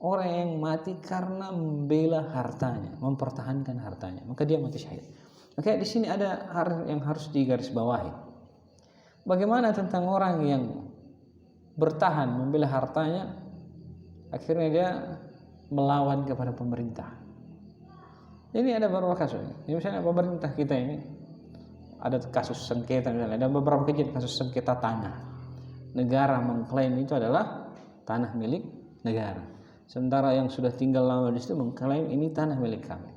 Speaker 1: orang yang mati karena membela hartanya, mempertahankan hartanya, maka dia mati syahid. Oke, di sini ada hal yang harus digaris bawahi. Bagaimana tentang orang yang bertahan membela hartanya, akhirnya dia melawan kepada pemerintah. Ini ada beberapa kasus. Misalnya pemerintah kita ini ada kasus sengketa misalnya, ada beberapa kejadian kasus sengketa tanah. Negara mengklaim itu adalah tanah milik negara. Sementara yang sudah tinggal lama di situ mengklaim ini tanah milik kami.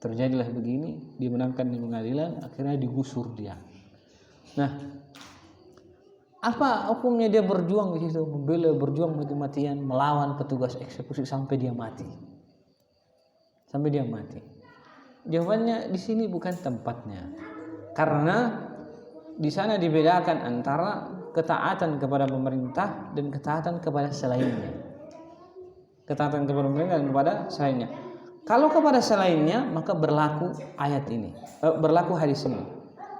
Speaker 1: Terjadilah begini, dimenangkan di pengadilan, akhirnya digusur dia. Nah, apa hukumnya dia berjuang di situ, membela, berjuang mati-matian, melawan petugas eksekusi sampai dia mati? Sampai dia mati. Jawabannya di sini bukan tempatnya. Karena di sana dibedakan antara ketaatan kepada pemerintah dan ketaatan kepada selainnya. Ketaatan kepada pemerintah dan kepada selainnya. Kalau kepada selainnya maka berlaku ayat ini, berlaku hadis ini.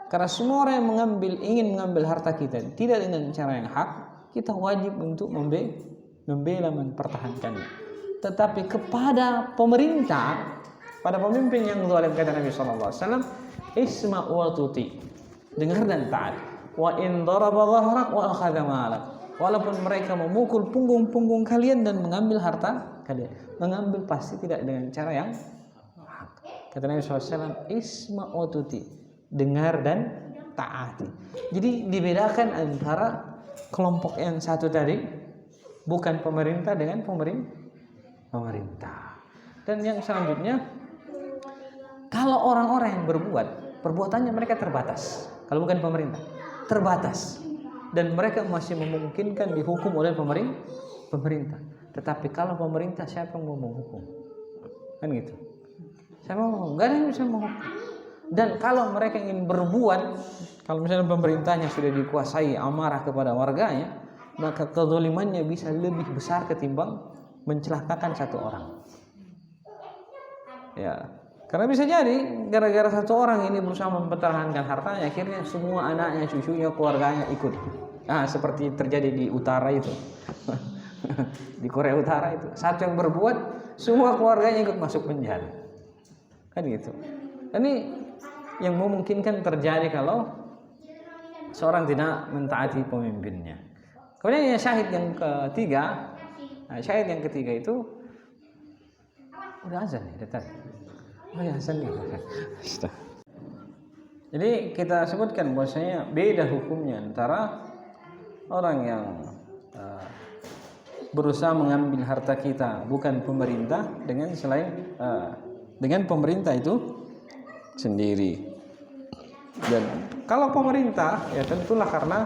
Speaker 1: Karena semua orang yang ingin mengambil harta kita tidak dengan cara yang hak, kita wajib untuk membela, mempertahankannya. Tetapi kepada pemerintah, pada pemimpin yang zalim, kata Nabi SAW, isma' wa tuti, dengar dan taat. Wa in daraba dhahrak wa akhadha malak, walaupun mereka memukul punggung kalian dan mengambil harta kalian, mengambil pasti tidak dengan cara yang hak. Kata Nabi SAW, isma' wa tuti, dengar dan taati. Jadi dibedakan antara kelompok yang satu tadi, bukan pemerintah dengan pemerintah. Dan yang selanjutnya, kalau orang-orang yang berbuat, perbuatannya mereka terbatas. Kalau bukan pemerintah, terbatas. Dan mereka masih memungkinkan dihukum oleh pemerintah. Tetapi kalau pemerintah, siapa yang mau menghukum? Kan gitu. Siapa mau? Gak ada yang bisa menghukum. Dan kalau mereka ingin berbuat, kalau misalnya pemerintahnya sudah dikuasai amarah kepada warganya, maka kezalimannya bisa lebih besar ketimbang mencelakakan satu orang. Ya, karena bisa jadi gara-gara satu orang ini berusaha mempertahankan hartanya, akhirnya semua anaknya, cucunya, keluarganya ikut. Seperti terjadi di utara itu. Di Korea Utara itu, satu yang berbuat, semua keluarganya ikut masuk penjara. Kan gitu. Ini yang memungkinkan terjadi kalau seorang tidak mentaati pemimpinnya. Kemudian syahid yang ketiga, syahid yang ketiga itu udah azan nih, datang. Oh ya, azan nih. Jadi kita sebutkan bahwasanya beda hukumnya antara orang yang berusaha mengambil harta kita bukan pemerintah dengan dengan pemerintah itu sendiri. Dan kalau pemerintah, ya tentulah karena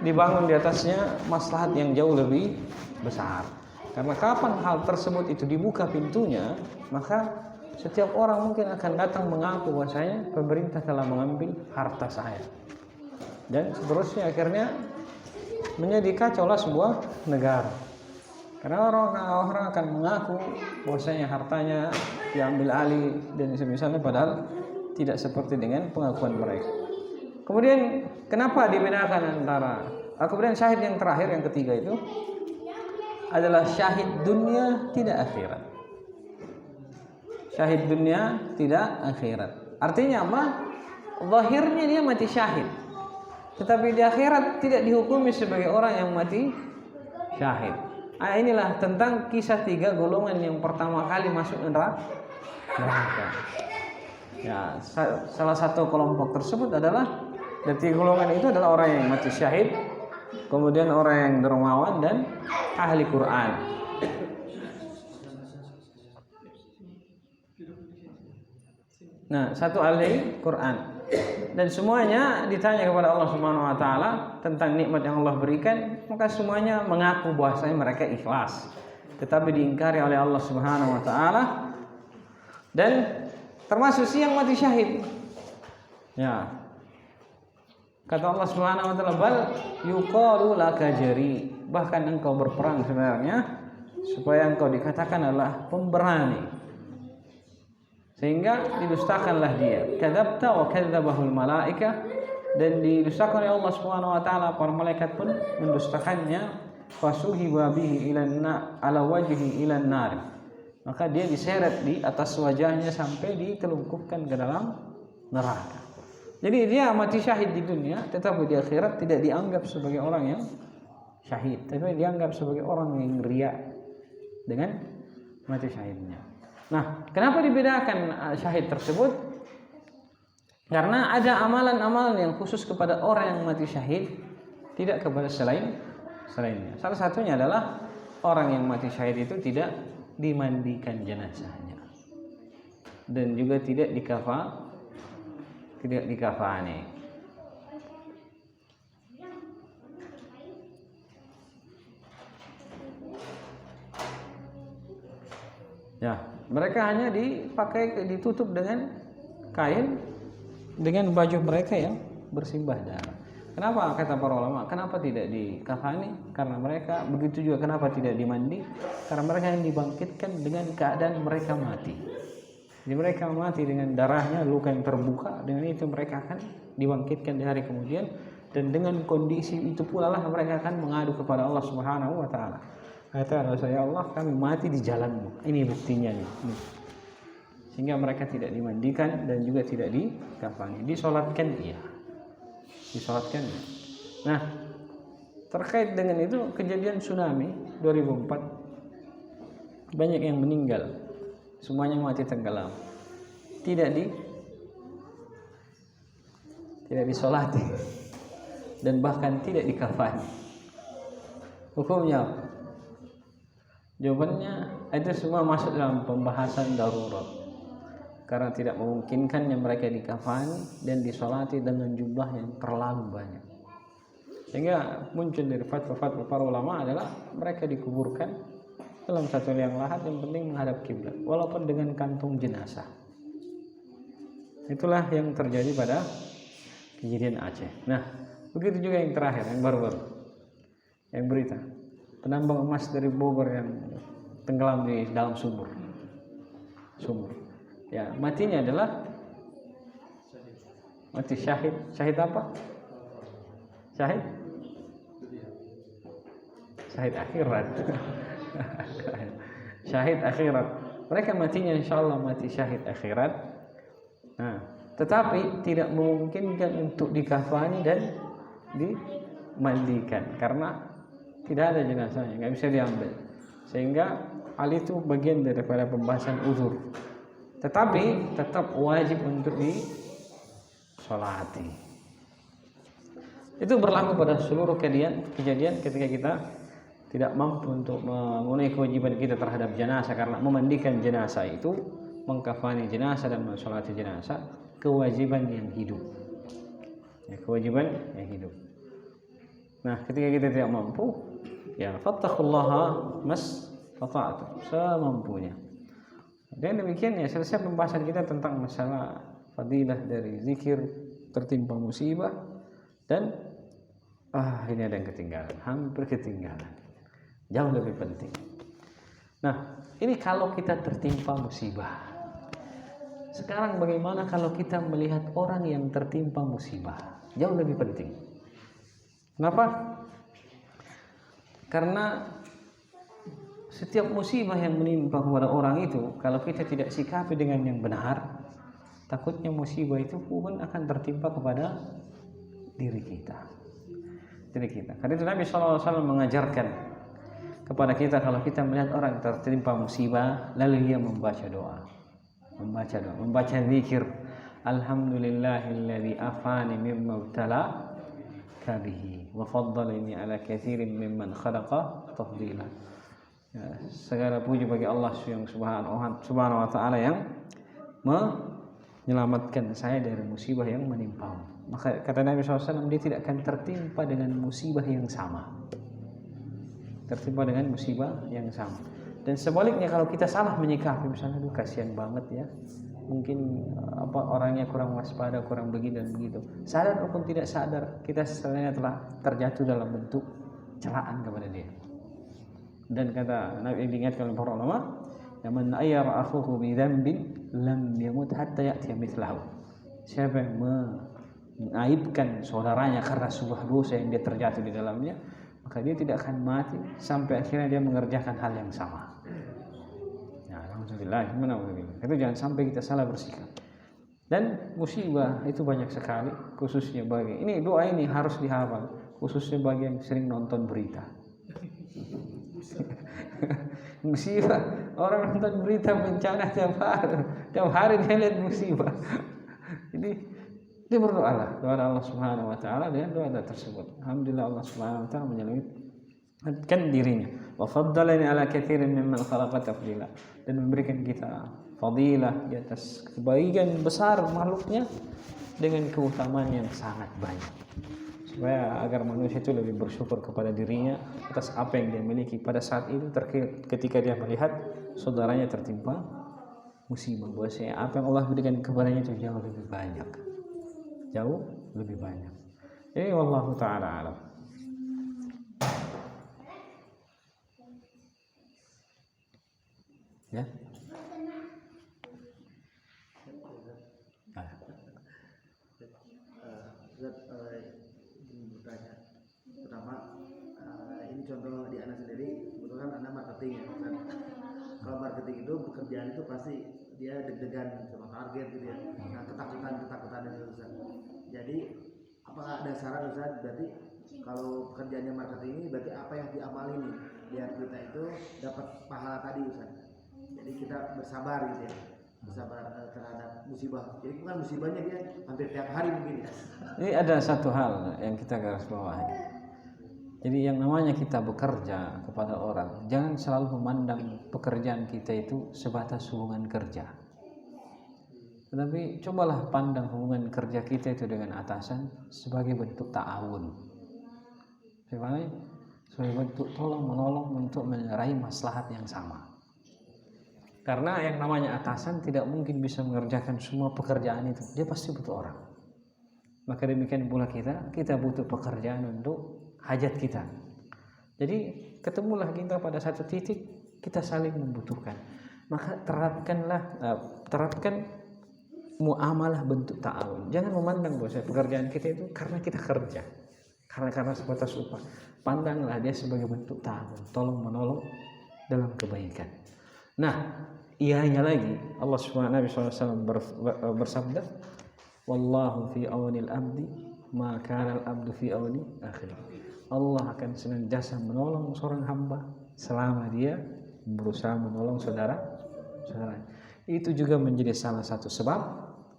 Speaker 1: dibangun di atasnya maslahat yang jauh lebih besar. Karena kapan hal tersebut itu dibuka pintunya, maka setiap orang mungkin akan datang mengaku bahwasanya pemerintah telah mengambil harta saya. Dan seterusnya akhirnya menjadi kacaulah sebuah negara. Karena orang akan mengaku bahwasanya hartanya diambil alih dan semisalnya, padahal tidak seperti dengan pengakuan mereka. Kemudian kenapa dibedakan antara kemudian syahid yang terakhir, yang ketiga itu adalah syahid dunia tidak akhirat. Syahid dunia tidak akhirat. Artinya apa? Zahirnya dia mati syahid, tetapi di akhirat tidak dihukumi sebagai orang yang mati syahid. Inilah tentang kisah 3 golongan yang pertama kali masuk neraka. Ya, salah satu kelompok tersebut adalah, dari 3 golongan itu adalah orang yang mati syahid, kemudian orang yang dermawan dan ahli Quran. Nah, satu ahli Quran. Dan semuanya ditanya kepada Allah Subhanahu wa taala tentang nikmat yang Allah berikan, maka semuanya mengaku bahwasanya mereka ikhlas. Tetapi diingkari oleh Allah Subhanahu wa taala, dan termasuk si yang mati syahid. Ya. Kata Allah Subhanahu wa taala, bal yuqalu laka jari. Bahkan engkau berperang sebenarnya supaya engkau dikatakan adalah pemberani. Sehingga didustakanlah dia. Kadzabta wa kadzabahul malaika, dan didustakan oleh Allah Subhanahu wa taala, para malaikat pun mendustakannya. Fasuhiba bihi ala wajhi ilan nar. Maka dia diseret di atas wajahnya sampai ditelungkupkan ke dalam neraka. Jadi dia mati syahid di dunia, tetapi di akhirat tidak dianggap sebagai orang yang syahid, tapi dianggap sebagai orang yang riya dengan mati syahidnya. Nah, kenapa dibedakan syahid tersebut? Karena ada amalan-amalan yang khusus kepada orang yang mati syahid, tidak kepada selainnya. Salah satunya adalah orang yang mati syahid itu tidak dimandikan jenazahnya, dan juga tidak dikafani. Ya, mereka hanya ditutup dengan kain, dengan baju mereka yang bersimbah darah. Kenapa, kata para ulama, kenapa tidak dikafani? Karena mereka, begitu juga kenapa tidak dimandi? Karena mereka yang dibangkitkan dengan keadaan mereka mati. Jadi mereka mati dengan darahnya, luka yang terbuka, dengan itu mereka akan dibangkitkan di hari kemudian, dan dengan kondisi itu pula lah mereka akan mengadu kepada Allah Subhanahu wa taala. Kata ya Allah, kami mati di jalanmu. Ini buktinya nih. Sehingga mereka tidak dimandikan dan juga tidak dikafani. Disolatkan iya. Disolatkan iya. Nah, terkait dengan itu kejadian tsunami 2004, banyak yang meninggal. Semuanya mati tenggelam. Tidak disolati dan bahkan tidak dikafani. Hukumnya apa? Jawabannya itu semua masuk dalam pembahasan darurat. Karena tidak memungkinkannya mereka dikafani dan disolati dengan jumlah yang terlalu banyak. Sehingga muncul dari fatwa-fatwa para ulama adalah mereka dikuburkan dalam satu liang lahat, yang penting menghadap kiblat, walaupun dengan kantung jenazah. Itulah yang terjadi pada kejadian Aceh. Nah, begitu juga yang terakhir, yang baru-baru, yang berita penambang emas dari Bogor yang tenggelam di dalam sumur. Ya, matinya adalah mati syahid. Syahid apa? Syahid akhirat. Syahid akhirat. Mereka matinya insyaallah mati syahid akhirat. Nah, tetapi tidak memungkinkan untuk dikafani dan dimandikan karena tidak ada jenazahnya, nggak bisa diambil. Sehingga hal itu bagian daripada pembahasan uzur. Tetapi tetap wajib untuk disolati. Itu berlaku pada seluruh kejadian ketika kita tidak mampu untuk memenuhi kewajiban kita terhadap jenazah, karena memandikan jenazah itu, mengkafani jenazah dan mensolati jenazah kewajiban yang hidup. Ya, kewajiban yang hidup. Nah, ketika kita tidak mampu, ya fattaqullaha mastata'tum, semampunya. Dan demikian ya selesai pembahasan kita tentang masalah fadilah dari zikir tertimpa musibah. Dan ini ada yang ketinggalan, hampir ketinggalan, jauh lebih penting. Nah, ini kalau kita tertimpa musibah. Sekarang bagaimana kalau kita melihat orang yang tertimpa musibah? Jauh lebih penting. Kenapa? Karena setiap musibah yang menimpa kepada orang itu, kalau kita tidak sikapi dengan yang benar, takutnya musibah itu pun akan tertimpa kepada diri kita. Karena itu Nabi SAW mengajarkan kepada kita, kalau kita melihat orang tertimpa musibah, lalu dia membaca doa, membaca zikir, alhamdulillahilladzi afani mimma ibtala kabihi wa faddalani ala katsirin mimman khalaqa tafdila. Ya, segala puji bagi Allah yang subhanahu wa ta'ala yang menyelamatkan saya dari musibah yang menimpa. Maka kata Nabi SAW, dia tidak akan tertimpa dengan musibah yang sama. Dan sebaliknya, kalau kita salah menyikapi, misalnya, aduh kasihan banget ya, mungkin orangnya kurang waspada, kurang begini dan begitu, sadar ataupun tidak sadar, kita sebenarnya telah terjatuh dalam bentuk celaan kepada dia. Dan kata Nabi, diingatkan oleh para ulama, man ayyara akhuhu bi dzambin lam yamut hatta ya'ti mithlahu. Siapa yang mengaibkan saudaranya karena sebuah dosa yang dia terjatuh di dalamnya, maka dia tidak akan mati sampai akhirnya dia mengerjakan hal yang sama. Ya, alhamdulillah, itu jangan sampai kita salah bersikap. Dan musibah itu banyak sekali, khususnya bagi ini, doa ini harus dihafal, khususnya bagi yang sering nonton berita. Musibah, orang nonton berita bencana tiap hari dia lihat musibah. Jadi dia berdoalah kepada Allah Subhanahu wa taala dengan doa tersebut. Alhamdulillah, Allah Subhanahu wa taala menyelamatkan dirinya. Wa faddalani ala katsirin mimman khalaqa tafdila, dan memberikan kita fadilah di atas kebaikan besar makhluknya dengan keutamaan yang sangat banyak. Supaya agar manusia itu lebih bersyukur kepada dirinya atas apa yang dia miliki pada saat itu, ketika dia melihat saudaranya tertimpa musibah, bahwasanya apa yang Allah berikan kepadanya itu jauh lebih banyak. Jadi wallahu taala alam. Ya.
Speaker 2: Bertanya. Pertama, ini contoh di Anda sendiri, kebetulan Anda marketing ya. Dan kalau marketing itu pekerjaan itu pasti dia deg-degan sama target gitu ya. Nah, ketakutan itu Ustaz. Jadi apakah ada saran Ustaz, berarti kalau pekerjaannya marketing ini berarti apa yang diamali nih biar kita itu dapat pahala tadi Ustaz. Jadi kita bersabar gitu ya. Bersabar terhadap musibah. Jadi bukan musibahnya dia hampir tiap hari mungkin ya.
Speaker 1: Ini ada satu hal yang kita garis bawahi. Jadi yang namanya kita bekerja kepada orang, jangan selalu memandang pekerjaan kita itu sebatas hubungan kerja. Tetapi cobalah pandang hubungan kerja kita itu dengan atasan sebagai bentuk ta'awun. Sebagai bentuk tolong menolong untuk meraih maslahat yang sama. Karena yang namanya atasan tidak mungkin bisa mengerjakan semua pekerjaan itu. Dia pasti butuh orang. Maka demikian pula kita butuh pekerjaan untuk hajat kita. Jadi ketemulah kita pada satu titik kita saling membutuhkan. Maka terapkan muamalah bentuk ta'awun. Jangan memandang bahwa pekerjaan kita itu karena kita kerja. Karena sebatas upah. Pandanglah dia sebagai bentuk ta'awun, tolong menolong dalam kebaikan. Nah, ianya lagi Allah SWT bersabda, wallahu fi aunil abdi ma kana al abdu fi auni akhirih. Allah akan senantiasa menolong seorang hamba selama dia berusaha menolong saudara. Itu juga menjadi salah satu sebab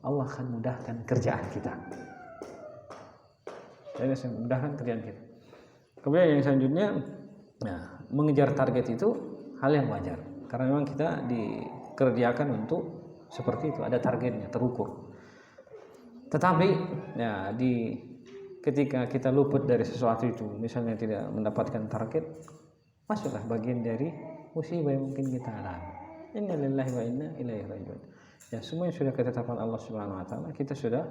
Speaker 1: Allah akan mudahkan kerjaan kita. Jadi mudahkan kerjaan kita. Kemudian yang selanjutnya, mengejar target itu hal yang wajar. Karena memang kita dikerjakan untuk seperti itu, ada targetnya, terukur. Tetapi ketika kita luput dari sesuatu itu, misalnya tidak mendapatkan target, masuklah bagian dari musibah yang mungkin kita alami. Inna lillahi wa inna ilaihi raji'un. Ya, semua yang sudah ketetapan Allah Subhanahu wa taala, kita sudah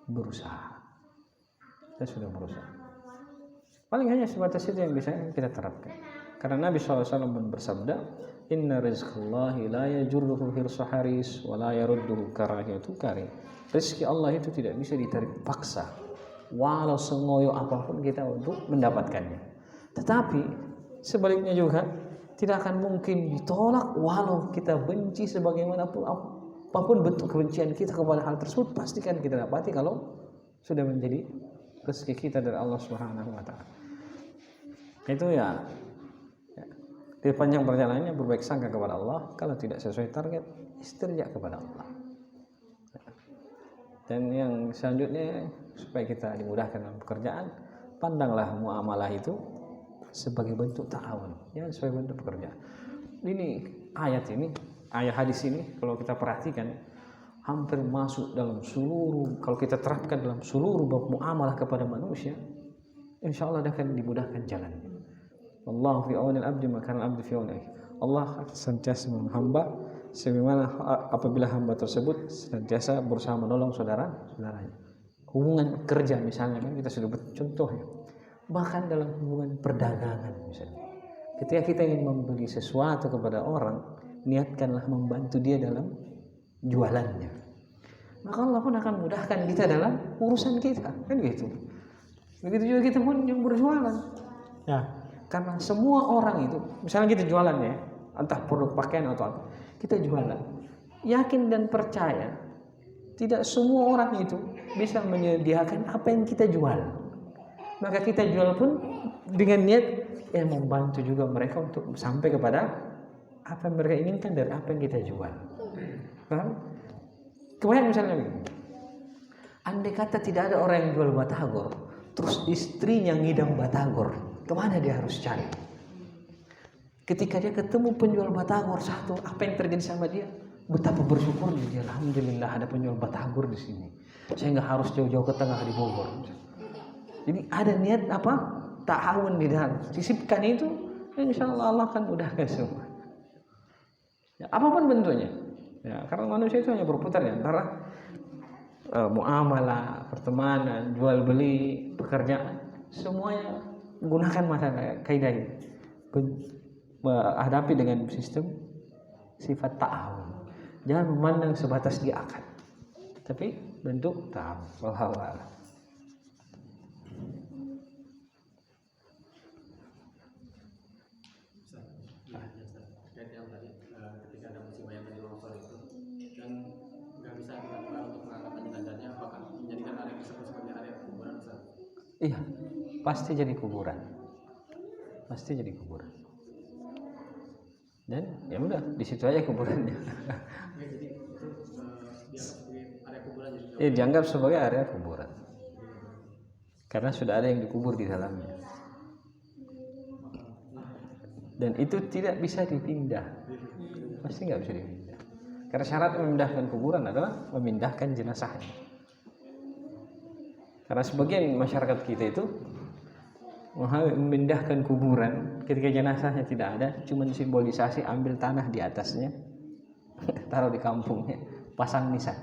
Speaker 1: berusaha. Paling hanya sebatas itu yang bisa kita terapkan. Karena Nabi SAW bersabda, inna rizqallahi la yajurruhu hirsu haris wa la yarudduhu karahiyatu karim. Rezeki Allah itu tidak bisa ditarik paksa, walau sengoyo apapun kita untuk mendapatkannya. Tetapi sebaliknya juga tidak akan mungkin ditolak walau kita benci sebagaimanapun apapun bentuk kebencian kita kepada hal tersebut, pastikan kita dapati kalau sudah menjadi rezeki kita dari Allah Subhanahu wa taala. Itu ya di panjang perjalanannya berbaik sangka kepada Allah, kalau tidak sesuai target istirja kepada Allah. Dan yang selanjutnya, supaya kita dimudahkan dalam pekerjaan, pandanglah muamalah itu sebagai bentuk ta'awun, jangan sebagai bentuk pekerjaan. Ini ayat hadis ini kalau kita perhatikan hampir masuk dalam seluruh, kalau kita terapkan dalam seluruh bab muamalah kepada manusia, insya Allah akan dimudahkan jalannya. Wallahu fi aunil abdi ma kana al abdu fi auni. Allah senantiasa menolong hamba sebagaimana apabila hamba tersebut senantiasa berusaha menolong saudaranya. Hubungan kerja misalnya, kan kita sudah contoh ya. Bahkan dalam hubungan perdagangan misalnya. Ketika kita ingin membeli sesuatu kepada orang, niatkanlah membantu dia dalam jualannya. Maka Allah pun akan mudahkan kita dalam urusan kita, kan gitu. Begitu juga kita pun yang berjualan. Ya, karena semua orang itu, misalnya kita jualan ya, entah produk pakaian atau apa, kita jualan. Yakin dan percaya, tidak semua orang itu bisa menyediakan apa yang kita jual. Maka kita jual pun dengan niat yang membantu juga mereka untuk sampai kepada apa yang mereka inginkan dari apa yang kita jual. Kemudian misalnya begini, andai kata tidak ada orang yang jual batagor, terus istrinya ngidam batagor, kemana dia harus cari? Ketika dia ketemu penjual batagor satu, apa yang terjadi sama dia? Betapa bersyukurnya dia, alhamdulillah ada penjual batagor di sini. Saya nggak harus jauh-jauh ke tengah di Bogor. Jadi ada niat apa? Ta'awun di dalam. Sisipkan itu, insya Allah akan mudahkan semua. Ya, apapun bentuknya. Ya, karena manusia itu hanya berputar ya, antara muamalah, pertemanan, jual beli, pekerjaan, semuanya gunakan kaidah ini. Hadapi dengan sistem sifat ta'awun. Jangan memandang sebatas di akad, tapi bentuk ta'awun. Wallahu a'lam. Iya, pasti jadi kuburan. Dan ya udah, di situ aja kuburannya. Dianggap sebagai area kuburan. Karena sudah ada yang dikubur di dalamnya. dan itu tidak bisa dipindah, pasti nggak bisa dipindah. Karena syarat memindahkan kuburan adalah memindahkan jenazahnya. Karena sebagian masyarakat kita itu memindahkan kuburan ketika jenazahnya tidak ada, cuma simbolisasi ambil tanah di atasnya, taruh di kampungnya, pasang nisan.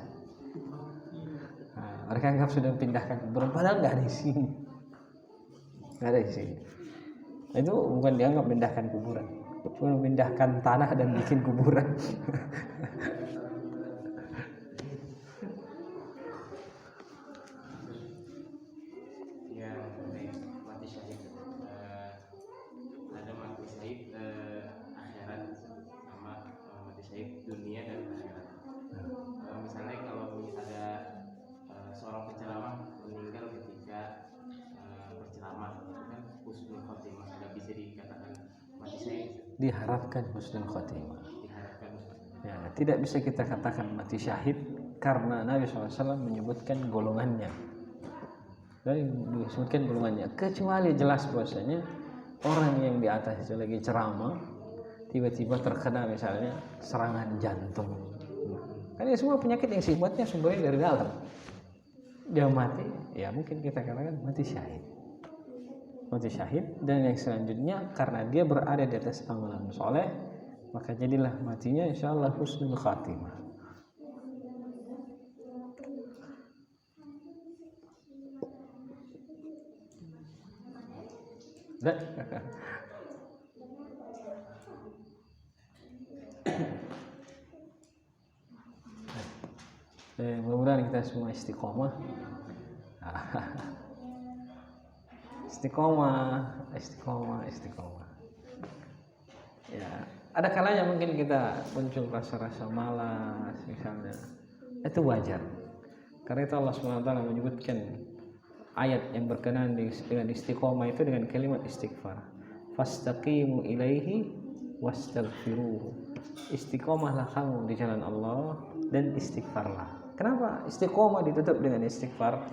Speaker 1: Nah, mereka anggap sudah memindahkan kuburan, padahal nggak ada di sini, nggak ada di sini. Itu bukan dianggap memindahkan kuburan, cuma memindahkan tanah dan bikin kuburan. Diharapkan husnul khotimah. Ya, tidak bisa kita katakan mati syahid karena Nabi SAW menyebutkan golongannya. Disebutkan golongannya, kecuali jelas bahwasanya orang yang di atas itu lagi ceramah tiba-tiba terkena misalnya serangan jantung. Karena semua penyakit yang sifatnya sumbernya dari dalam. Dia mati, ya mungkin kita katakan mati syahid. Mati syahid. Dan yang selanjutnya karena dia berada di atas amalan soleh, maka jadilah matinya insyaallah husnul khatimah. Mudah-mudahan kita semua istiqomah. Istiqomah. Ya, ada kalanya mungkin kita muncul rasa-rasa malas misalnya. Itu wajar. Karena itu Allah SWT menyebutkan ayat yang berkenaan dengan istiqomah itu dengan kalimat istighfar. Fastaqimu ilaihi wastaghfiruhu. Istiqomahlah kamu di jalan Allah dan istighfarlah. Kenapa istiqomah ditutup dengan istighfar?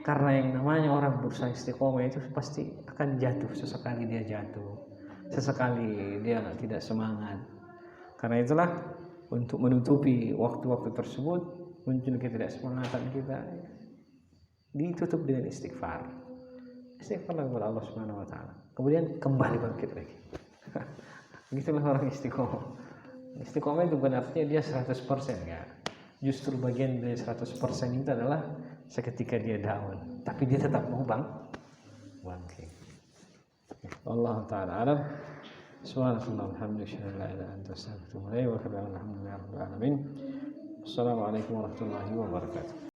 Speaker 1: Karena yang namanya orang berusaha istiqomah itu pasti akan jatuh, sesekali dia jatuh, sesekali dia tidak semangat. Karena itulah untuk menutupi waktu-waktu tersebut muncul ketidaksemangatan kita, ditutup dengan istighfar. Istighfar kepada Allah Subhanahu wa taala. Kemudian kembali bangkit lagi. Begitulah orang istiqomah. Istiqomah itu bukan artinya dia 100% ya. Justru bagian dari 100% itu adalah seketika dia down, tapi dia tetap mau bangkit. Allah taala alam. Subhanallah walhamdulillah la ilaha illa anta astaghfiruka wa atubu ilaik wa alhamdulillahi rabbil alamin. Assalamualaikum warahmatullahi wabarakatuh.